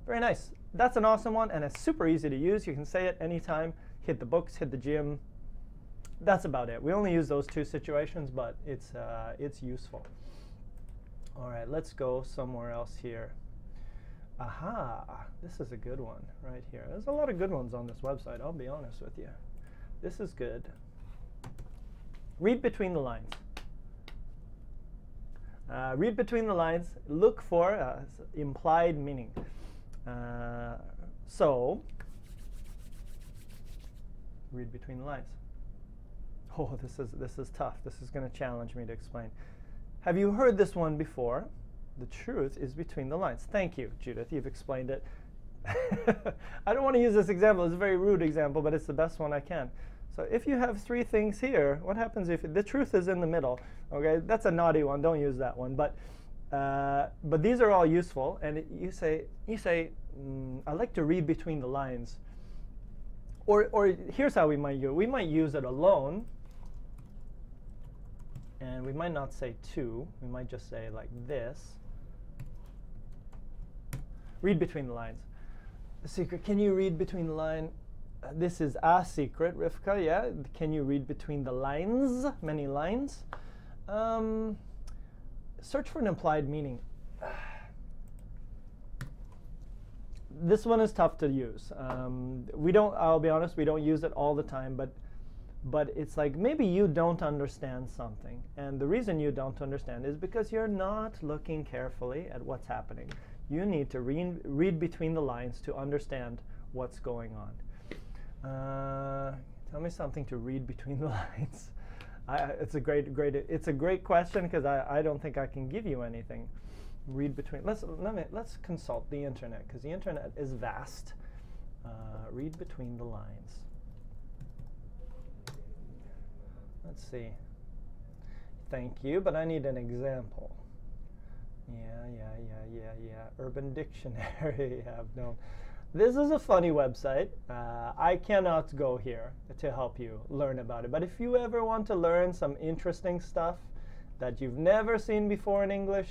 Very nice. That's an awesome one, and it's super easy to use. You can say it anytime. Hit the books, hit the gym. That's about it. We only use those two situations, but it's useful. All right, let's go somewhere else here. Aha, this is a good one right here. There's a lot of good ones on this website, I'll be honest with you. This is good. Read between the lines. Read between the lines. Look for implied meaning. So, read between the lines. Oh, this is tough. This is going to challenge me to explain. Have you heard this one before? The truth is between the lines. Thank you, Judith. You've explained it. I don't want to use this example. It's a very rude example, but it's the best one I can. So if you have three things here, what happens if the truth is in the middle? Okay, that's a naughty one. Don't use that one. But these are all useful. And you say, I like to read between the lines. Or here's how we might use it. We might use it alone. And we might not say to. We might just say like this. Read between the lines. The secret, can you read between the line? This is a secret, Rivka, yeah. Can you read between the lines? Many lines. Search for an implied meaning. This one is tough to use. I'll be honest, we don't use it all the time, but it's like maybe you don't understand something. And the reason you don't understand is because you're not looking carefully at what's happening. You need to read between the lines to understand what's going on. Tell me something to read between the lines. It's a great question because I don't think I can give you anything. Read between. Let's consult the internet because the internet is vast. Read between the lines. Let's see. Thank you, but I need an example. Yeah. Urban Dictionary. No. This is a funny website. I cannot go here to help you learn about it. But if you ever want to learn some interesting stuff that you've never seen before in English,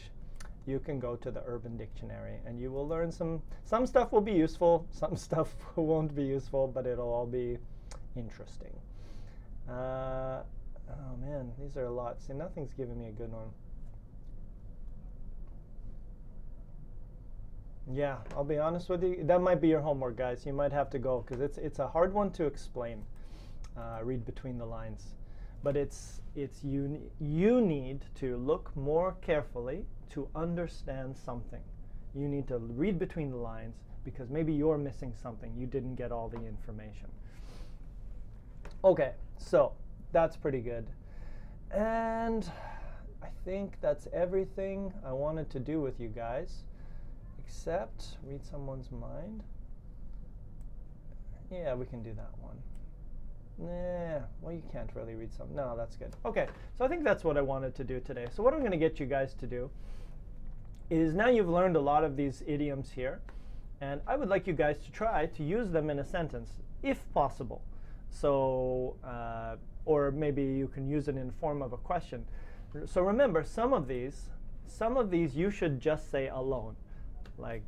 you can go to the Urban Dictionary and you will learn some stuff will be useful, some stuff won't be useful, but it'll all be interesting. Oh man, these are a lot. See, nothing's giving me a good one. Yeah, I'll be honest with you. That might be your homework, guys. You might have to go because it's a hard one to explain. Read between the lines, but you need to look more carefully to understand something. You need to read between the lines because maybe you're missing something. You didn't get all the information. Okay, so that's pretty good, and I think that's everything I wanted to do with you guys. Except read someone's mind. Yeah, we can do that one. Nah, well, you can't really read some. No, that's good. Okay, so I think that's what I wanted to do today. So what I'm going to get you guys to do is now you've learned a lot of these idioms here, and I would like you guys to try to use them in a sentence, if possible. So, or maybe you can use it in the form of a question. So remember, some of these you should just say alone. Like,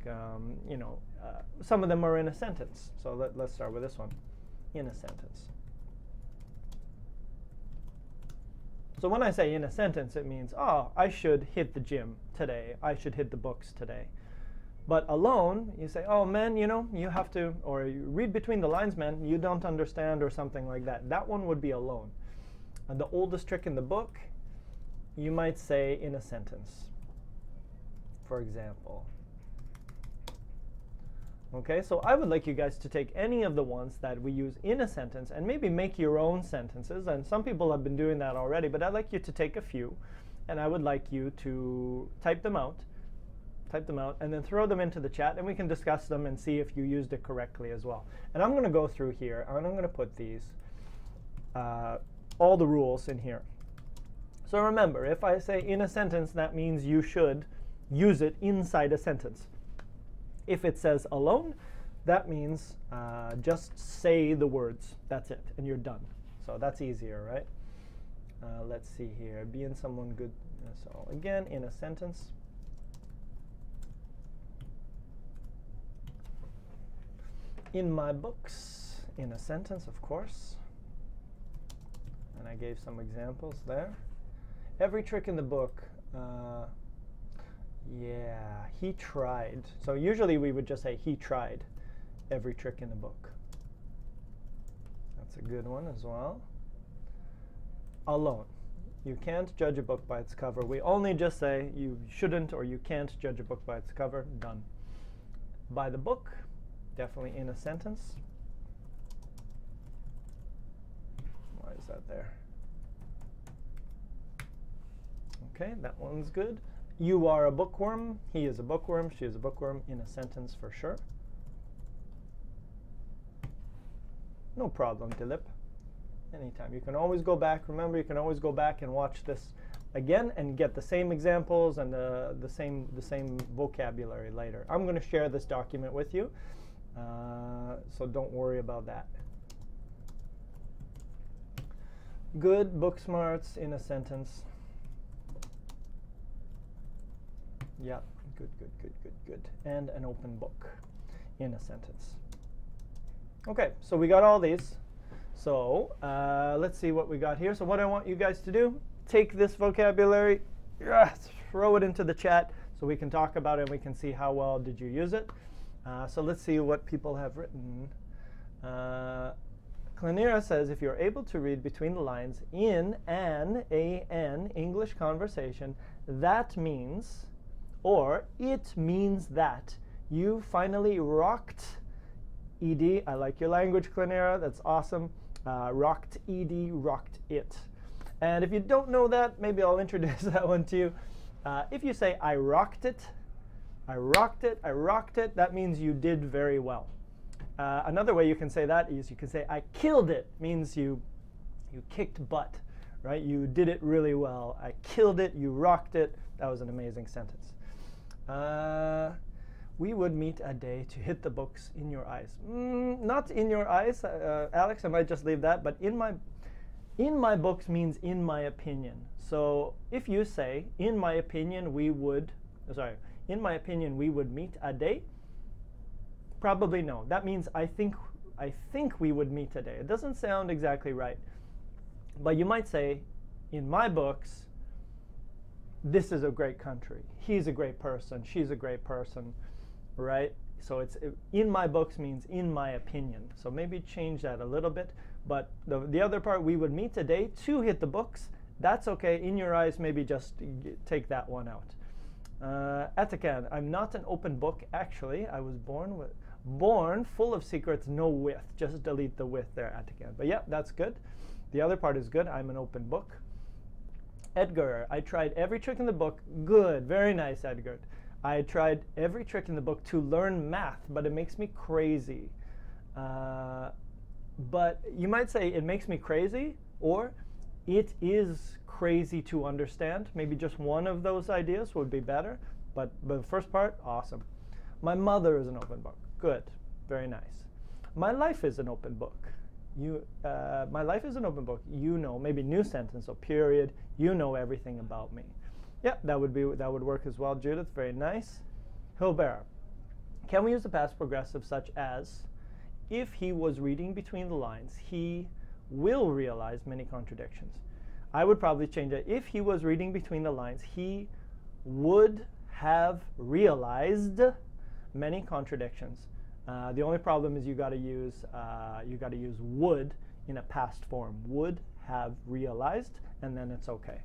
some of them are in a sentence. So let's start with this one. In a sentence. So when I say in a sentence, it means, oh, I should hit the gym today. I should hit the books today. But alone, you say, oh, man, you have to, or you read between the lines, man, you don't understand, or something like that. That one would be alone. And the oldest trick in the book, you might say in a sentence. For example. Okay, so I would like you guys to take any of the ones that we use in a sentence and maybe make your own sentences. And some people have been doing that already, but I'd like you to take a few. And I would like you to type them out, and then throw them into the chat. And we can discuss them and see if you used it correctly as well. And I'm going to go through here, and I'm going to put these, all the rules in here. So remember, if I say in a sentence, that means you should use it inside a sentence. If it says alone, that means just say the words. That's it, and you're done. So that's easier, right? Let's see here. Being someone good. So again, in a sentence. In my books, in a sentence, of course. And I gave some examples there. Every trick in the book. Yeah, he tried. So usually we would just say he tried every trick in the book. That's a good one as well. Alone. You can't judge a book by its cover. We only just say you shouldn't or you can't judge a book by its cover. Done. By the book, definitely in a sentence. Why is that there? Okay, that one's good. You are a bookworm. He is a bookworm. She is a bookworm. In a sentence for sure. No problem, Dilip. Anytime. You can always go back. Remember, you can always go back and watch this again and get the same examples and the same vocabulary later. I'm going to share this document with you, so don't worry about that. Good book smarts in a sentence. Yeah, good, good, good, good, good. And an open book in a sentence. Okay, so we got all these. So let's see what we got here. So what I want you guys to do, take this vocabulary, throw it into the chat so we can talk about it and we can see how well did you use it. So let's see what people have written. Clanira says, if you're able to read between the lines in an English conversation, that means, or it means that you finally rocked ed. I like your language, Clanera. That's awesome. Rocked ed, rocked it. And if you don't know that, maybe I'll introduce that one to you. If you say I rocked it, I rocked it, I rocked it, that means you did very well. Another way you can say that is you can say I killed it, means you kicked butt, right? You did it really well. I killed it, you rocked it. That was an amazing sentence. We would meet a day to hit the books in your eyes. Not in your eyes, Alex, I might just leave that, but in my books means in my opinion. So if you say, in my opinion, we would meet a day, probably no. That means I think we would meet a day. It doesn't sound exactly right. But you might say, in my books, this is a great country. He's a great person. She's a great person, right? So it's in my books means in my opinion. So maybe change that a little bit. But the other part, we would meet today to hit the books. That's okay. In your eyes, maybe just take that one out. Atakan, I'm not an open book, actually. I was born full of secrets, no with. Just delete the with there, Atakan. But yeah, that's good. The other part is good. I'm an open book. Edgar, I tried every trick in the book. Good. Very nice, Edgar. I tried every trick in the book to learn math, but it makes me crazy. But you might say it makes me crazy, or it is crazy to understand. Maybe just one of those ideas would be better. But the first part, awesome. My mother is an open book. Good. Very nice. My life is an open book. My life is an open book. You know, maybe new sentence or period. You know everything about me. Yeah, that would work as well, Judith. Very nice. Hilbert, can we use the past progressive such as, if he was reading between the lines, he will realize many contradictions? I would probably change it. If he was reading between the lines, he would have realized many contradictions. The only problem is you got to use would in a past form. Would have realized, and then it's okay.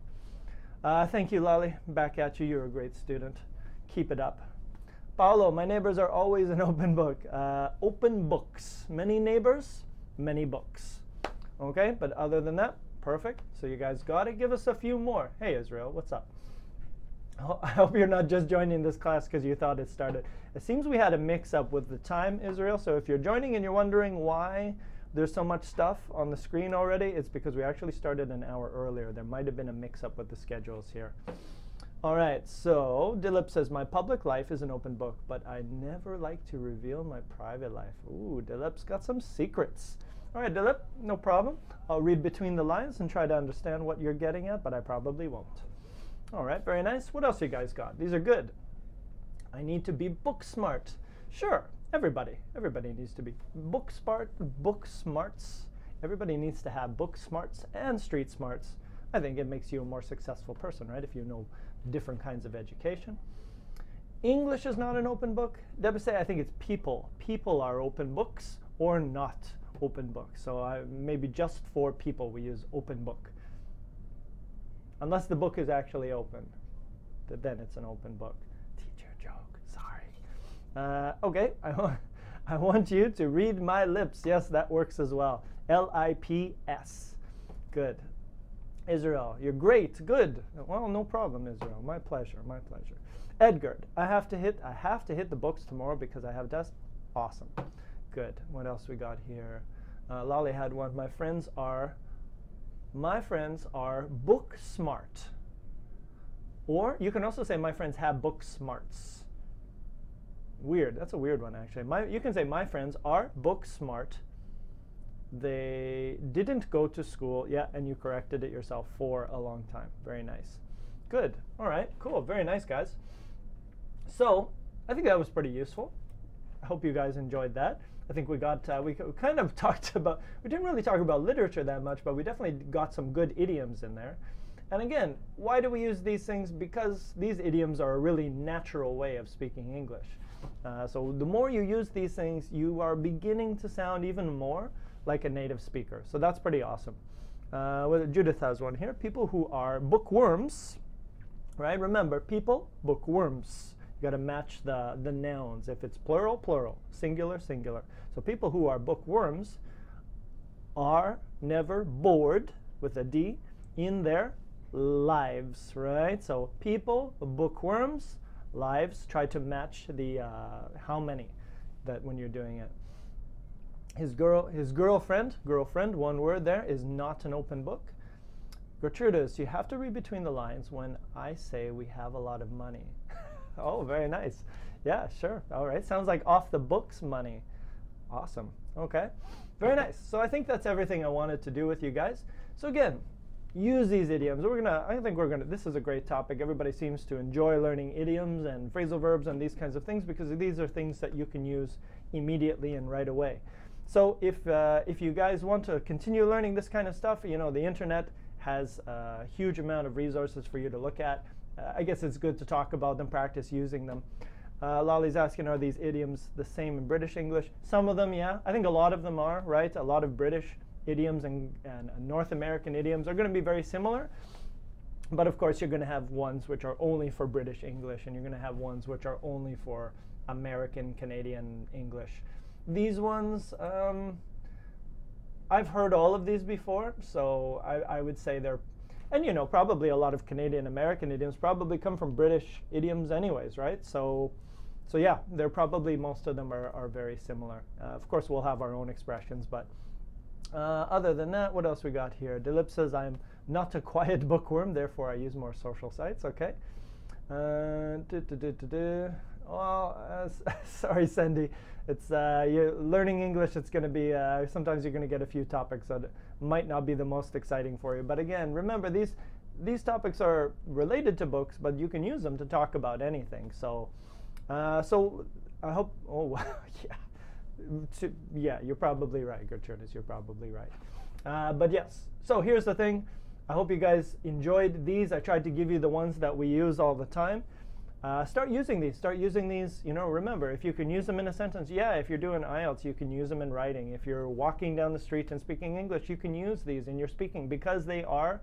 Thank you, Lali. Back at you. You're a great student. Keep it up. Paolo, my neighbors are always an open book. Open books. Many neighbors, many books. Okay, but other than that, perfect. So you guys got it. Give us a few more. Hey, Israel, what's up? I hope you're not just joining this class because you thought it started. It seems we had a mix-up with the time, Israel. So if you're joining and you're wondering why there's so much stuff on the screen already, it's because we actually started an hour earlier. There might have been a mix-up with the schedules here. All right, so Dilip says, my public life is an open book, but I never like to reveal my private life. Ooh, Dilip's got some secrets. All right, Dilip, no problem. I'll read between the lines and try to understand what you're getting at, but I probably won't. All right, very nice. What else you guys got? These are good. I need to be book smart. Sure, everybody needs to be book smarts. Everybody needs to have book smarts and street smarts. I think it makes you a more successful person, right? If you know different kinds of education. English is not an open book. Debbie say, I think it's people. People are open books or not open books. So maybe just for people we use open book. Unless the book is actually open, then it's an open book. Teacher joke, sorry. Okay, I want you to read my lips. Yes, that works as well. L-I-P-S. Good. Israel, you're great, good. Well, no problem, Israel. My pleasure, my pleasure. Edgar, I have to hit the books tomorrow because I have a test. Awesome. Good. What else we got here? Lolly had one. My friends are book smart. Or you can also say my friends have book smarts. Weird. That's a weird one, actually. You can say my friends are book smart. They didn't go to school. Yeah, and you corrected it yourself for a long time. Very nice. Good. All right. Cool. Very nice, guys. So I think that was pretty useful. I hope you guys enjoyed that. I think we kind of talked about, we didn't really talk about literature that much, but we definitely got some good idioms in there. And again, why do we use these things? Because these idioms are a really natural way of speaking English. So the more you use these things, you are beginning to sound even more like a native speaker. So that's pretty awesome. Judith has one here. People who are bookworms, right? Remember, people, bookworms. You got to match the nouns. If it's plural, plural. Singular, singular. So people who are bookworms are never bored, with a D, in their lives, right? So people, bookworms, lives, try to match the how many that when you're doing it. His girlfriend, one word there, is not an open book. Gertrudis, you have to read between the lines when I say we have a lot of money. Oh, very nice. Yeah, sure. All right. Sounds like off the books money. Awesome. Okay. Very nice. So I think that's everything I wanted to do with you guys. So again, use these idioms. This is a great topic. Everybody seems to enjoy learning idioms and phrasal verbs and these kinds of things because these are things that you can use immediately and right away. So if you guys want to continue learning this kind of stuff, you know, the internet has a huge amount of resources for you to look at. I guess it's good to talk about them, practice using them. Lolly's asking, are these idioms the same in British English? Some of them, yeah. I think a lot of them are, right? A lot of British idioms and North American idioms are going to be very similar. But of course, you're going to have ones which are only for British English, and you're going to have ones which are only for American, Canadian English. These ones, I've heard all of these before, so I would say they're, and you know, probably a lot of Canadian American idioms probably come from British idioms anyways, right? So yeah, they're probably, most of them are very similar. Of course, we'll have our own expressions, but other than that, what else we got here? Dilip says, I'm not a quiet bookworm, therefore I use more social sites. Okay. Well, sorry, Sandy. It's you're learning English. It's going to be sometimes you're going to get a few topics that might not be the most exciting for you. But again, remember these topics are related to books, but you can use them to talk about anything. So so I hope. Oh yeah, yeah, you're probably right, Gertrudis. You're probably right. But yes. So here's the thing. I hope you guys enjoyed these. I tried to give you the ones that we use all the time. Start using these. Start using these. You know, remember, if you can use them in a sentence, yeah, if you're doing IELTS, you can use them in writing. If you're walking down the street and speaking English, you can use these in your speaking because they're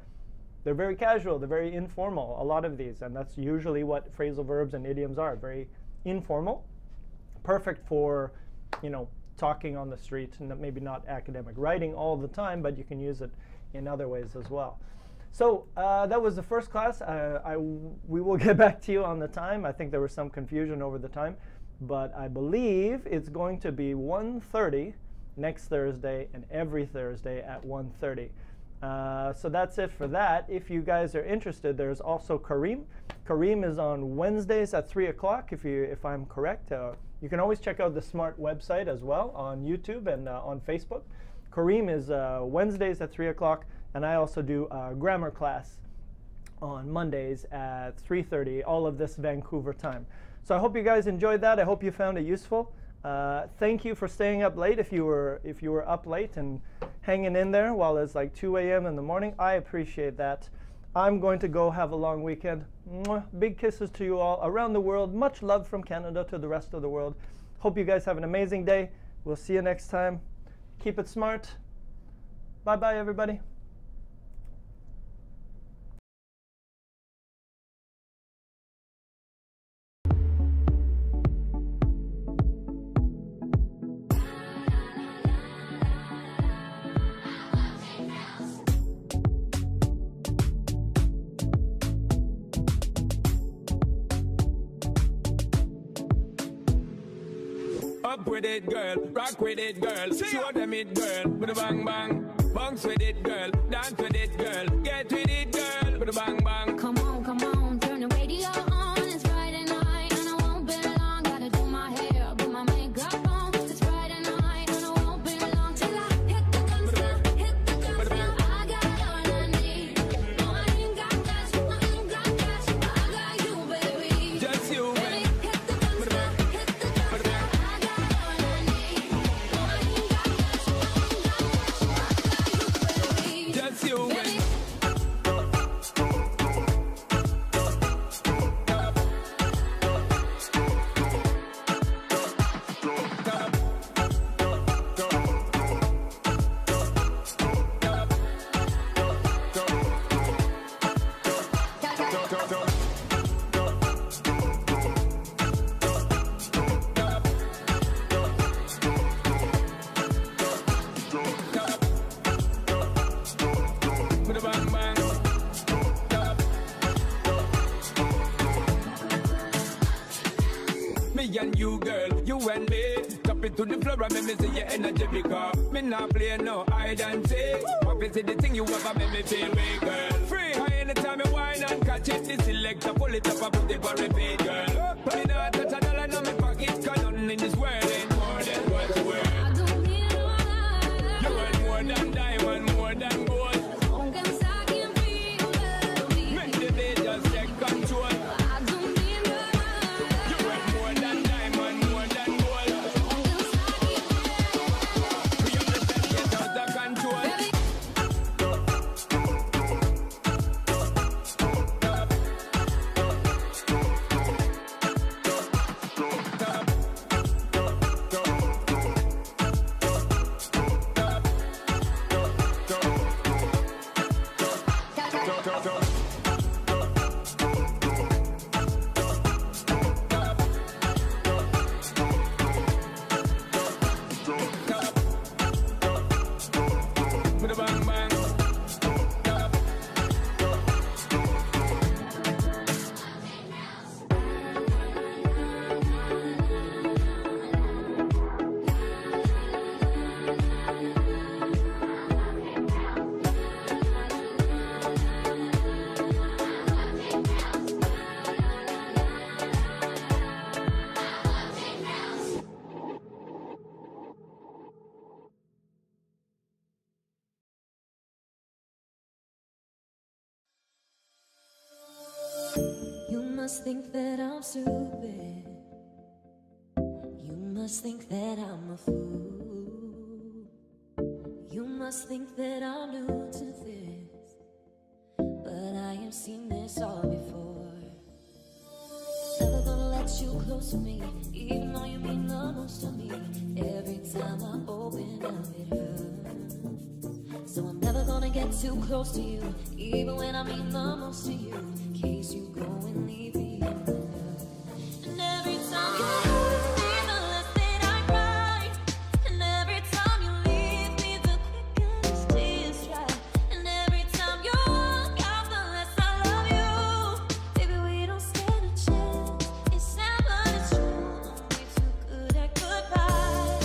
very casual, they're very informal, a lot of these. And that's usually what phrasal verbs and idioms are, very informal, perfect for, you know, talking on the street, and maybe not academic writing all the time, but you can use it in other ways as well. So that was the first class. We will get back to you on the time. I think there was some confusion over the time, but I believe it's going to be 1:30 next Thursday, and every Thursday at 1:30. So that's it for that. If you guys are interested, there's also Kareem. Kareem is on Wednesdays at 3 o'clock, if I'm correct. You can always check out the Smrt website as well on YouTube and on Facebook. Kareem is Wednesdays at 3 o'clock, and I also do a grammar class on Mondays at 3:30, all of this Vancouver time. So I hope you guys enjoyed that. I hope you found it useful. Thank you for staying up late. If you were up late and hanging in there while it's like 2 a.m. in the morning, I appreciate that. I'm going to go have a long weekend. Mwah. Big kisses to you all around the world. Much love from Canada to the rest of the world. Hope you guys have an amazing day. We'll see you next time. Keep it smart. Bye-bye, everybody. Up with it, girl. Rock with it, girl. Show them it, girl. With a bang bang. Bounce with it, girl. Dance with it, girl. Get with it, girl. With a bang bang. Come on, turn the radio on. It's Friday night and I won't be long. Gotta do my hair, put my makeup on. It's Friday night and I won't be long till I hit the guns now. I got all I need. No, I ain't got cash, I got you, baby. Just you, Baby, hit the guns now. I got all I need. No, I ain't got cash, I got you, baby. just you, Baby, with a bang bang. Me and you, girl, you and me. Tap it to the floor and make me see your energy because me not play no hide and seek. Obviously the thing you ever make me feel way, girl. Free, high anytime you whine and catch it. The selector pull it up and put it for repeat, girl. Me not touch a dollar in my pocket, cause nothing in this world ain't more than what's worth. I don't need no one. You want more than diamond, more than gold. Aunque saquen frío, Make the day just take control. I don't need no one. You want more than diamond, more than gold. Aunque saquen We understand, get out of control. baby. With a bang bang. You must think that I'm stupid. You must think that I'm a fool. You must think that I'm new to this, but I have seen this all before. Never gonna let you close to me, even though you mean the most to me. Every time I open up, it hurts. So I'm never gonna get too close to you, even when I mean the most to you. In case you go and leave me in the dirt. And every time you hurt me, the less that I cry. And every time you leave me, the quicker these tears dry. And every time you walk out, the less I love you. Baby, we don't stand a chance. It's sad, but it's true. We're too good at goodbye.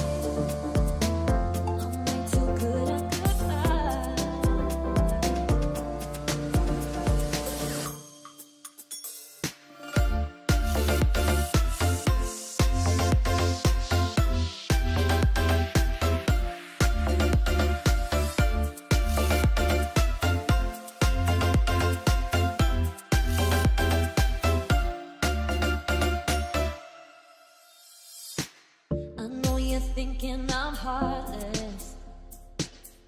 thinking I'm heartless.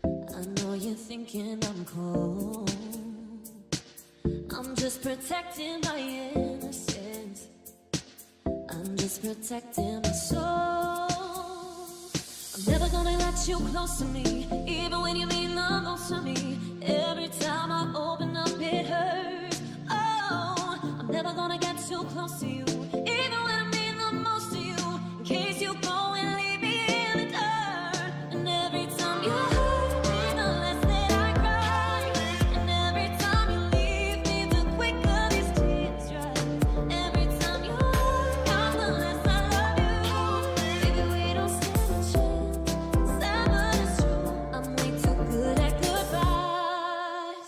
I know you're thinking I'm cold. I'm just protecting my innocence. I'm just protecting my soul. I'm never gonna let you close to me, even when you mean the most to me. Every time I open up it hurts. Oh, I'm never gonna get too close to you, even when I mean the most to you. In case you go and leave me in the dirt. And every time you hurt me, the less that I cry. And every time you leave me, the quicker these tears dry. Every time you walk out, the less I love you. Baby, we don't stand a chance. Sad but it's true, I'm way too good at goodbyes.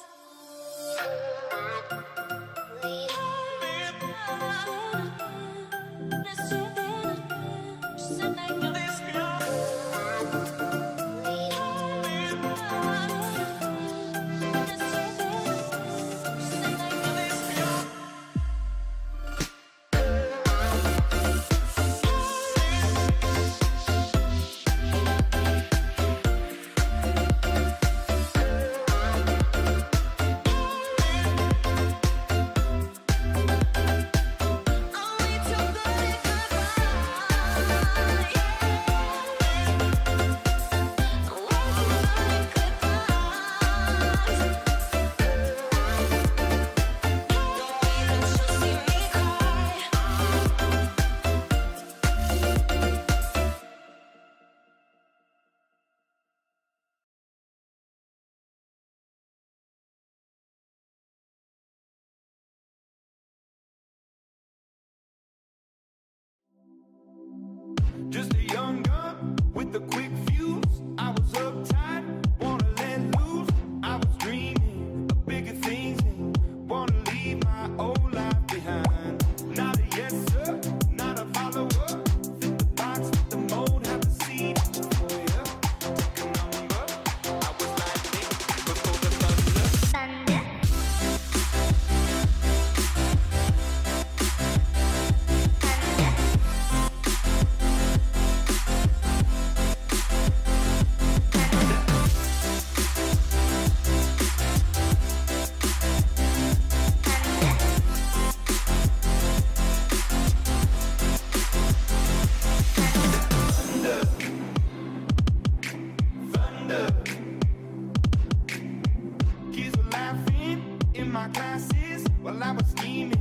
Just a young gun with a quick fuse. I was uptight, wanna let loose. I was dreaming of bigger things and wanna leave my old life behind. Not a yes sir, not a follower. Fit the box, fit the mold, have a seat for ya. Take a number. I was lightning before the thunder. Thunder. Kids were laughing in my classes while I was scheming.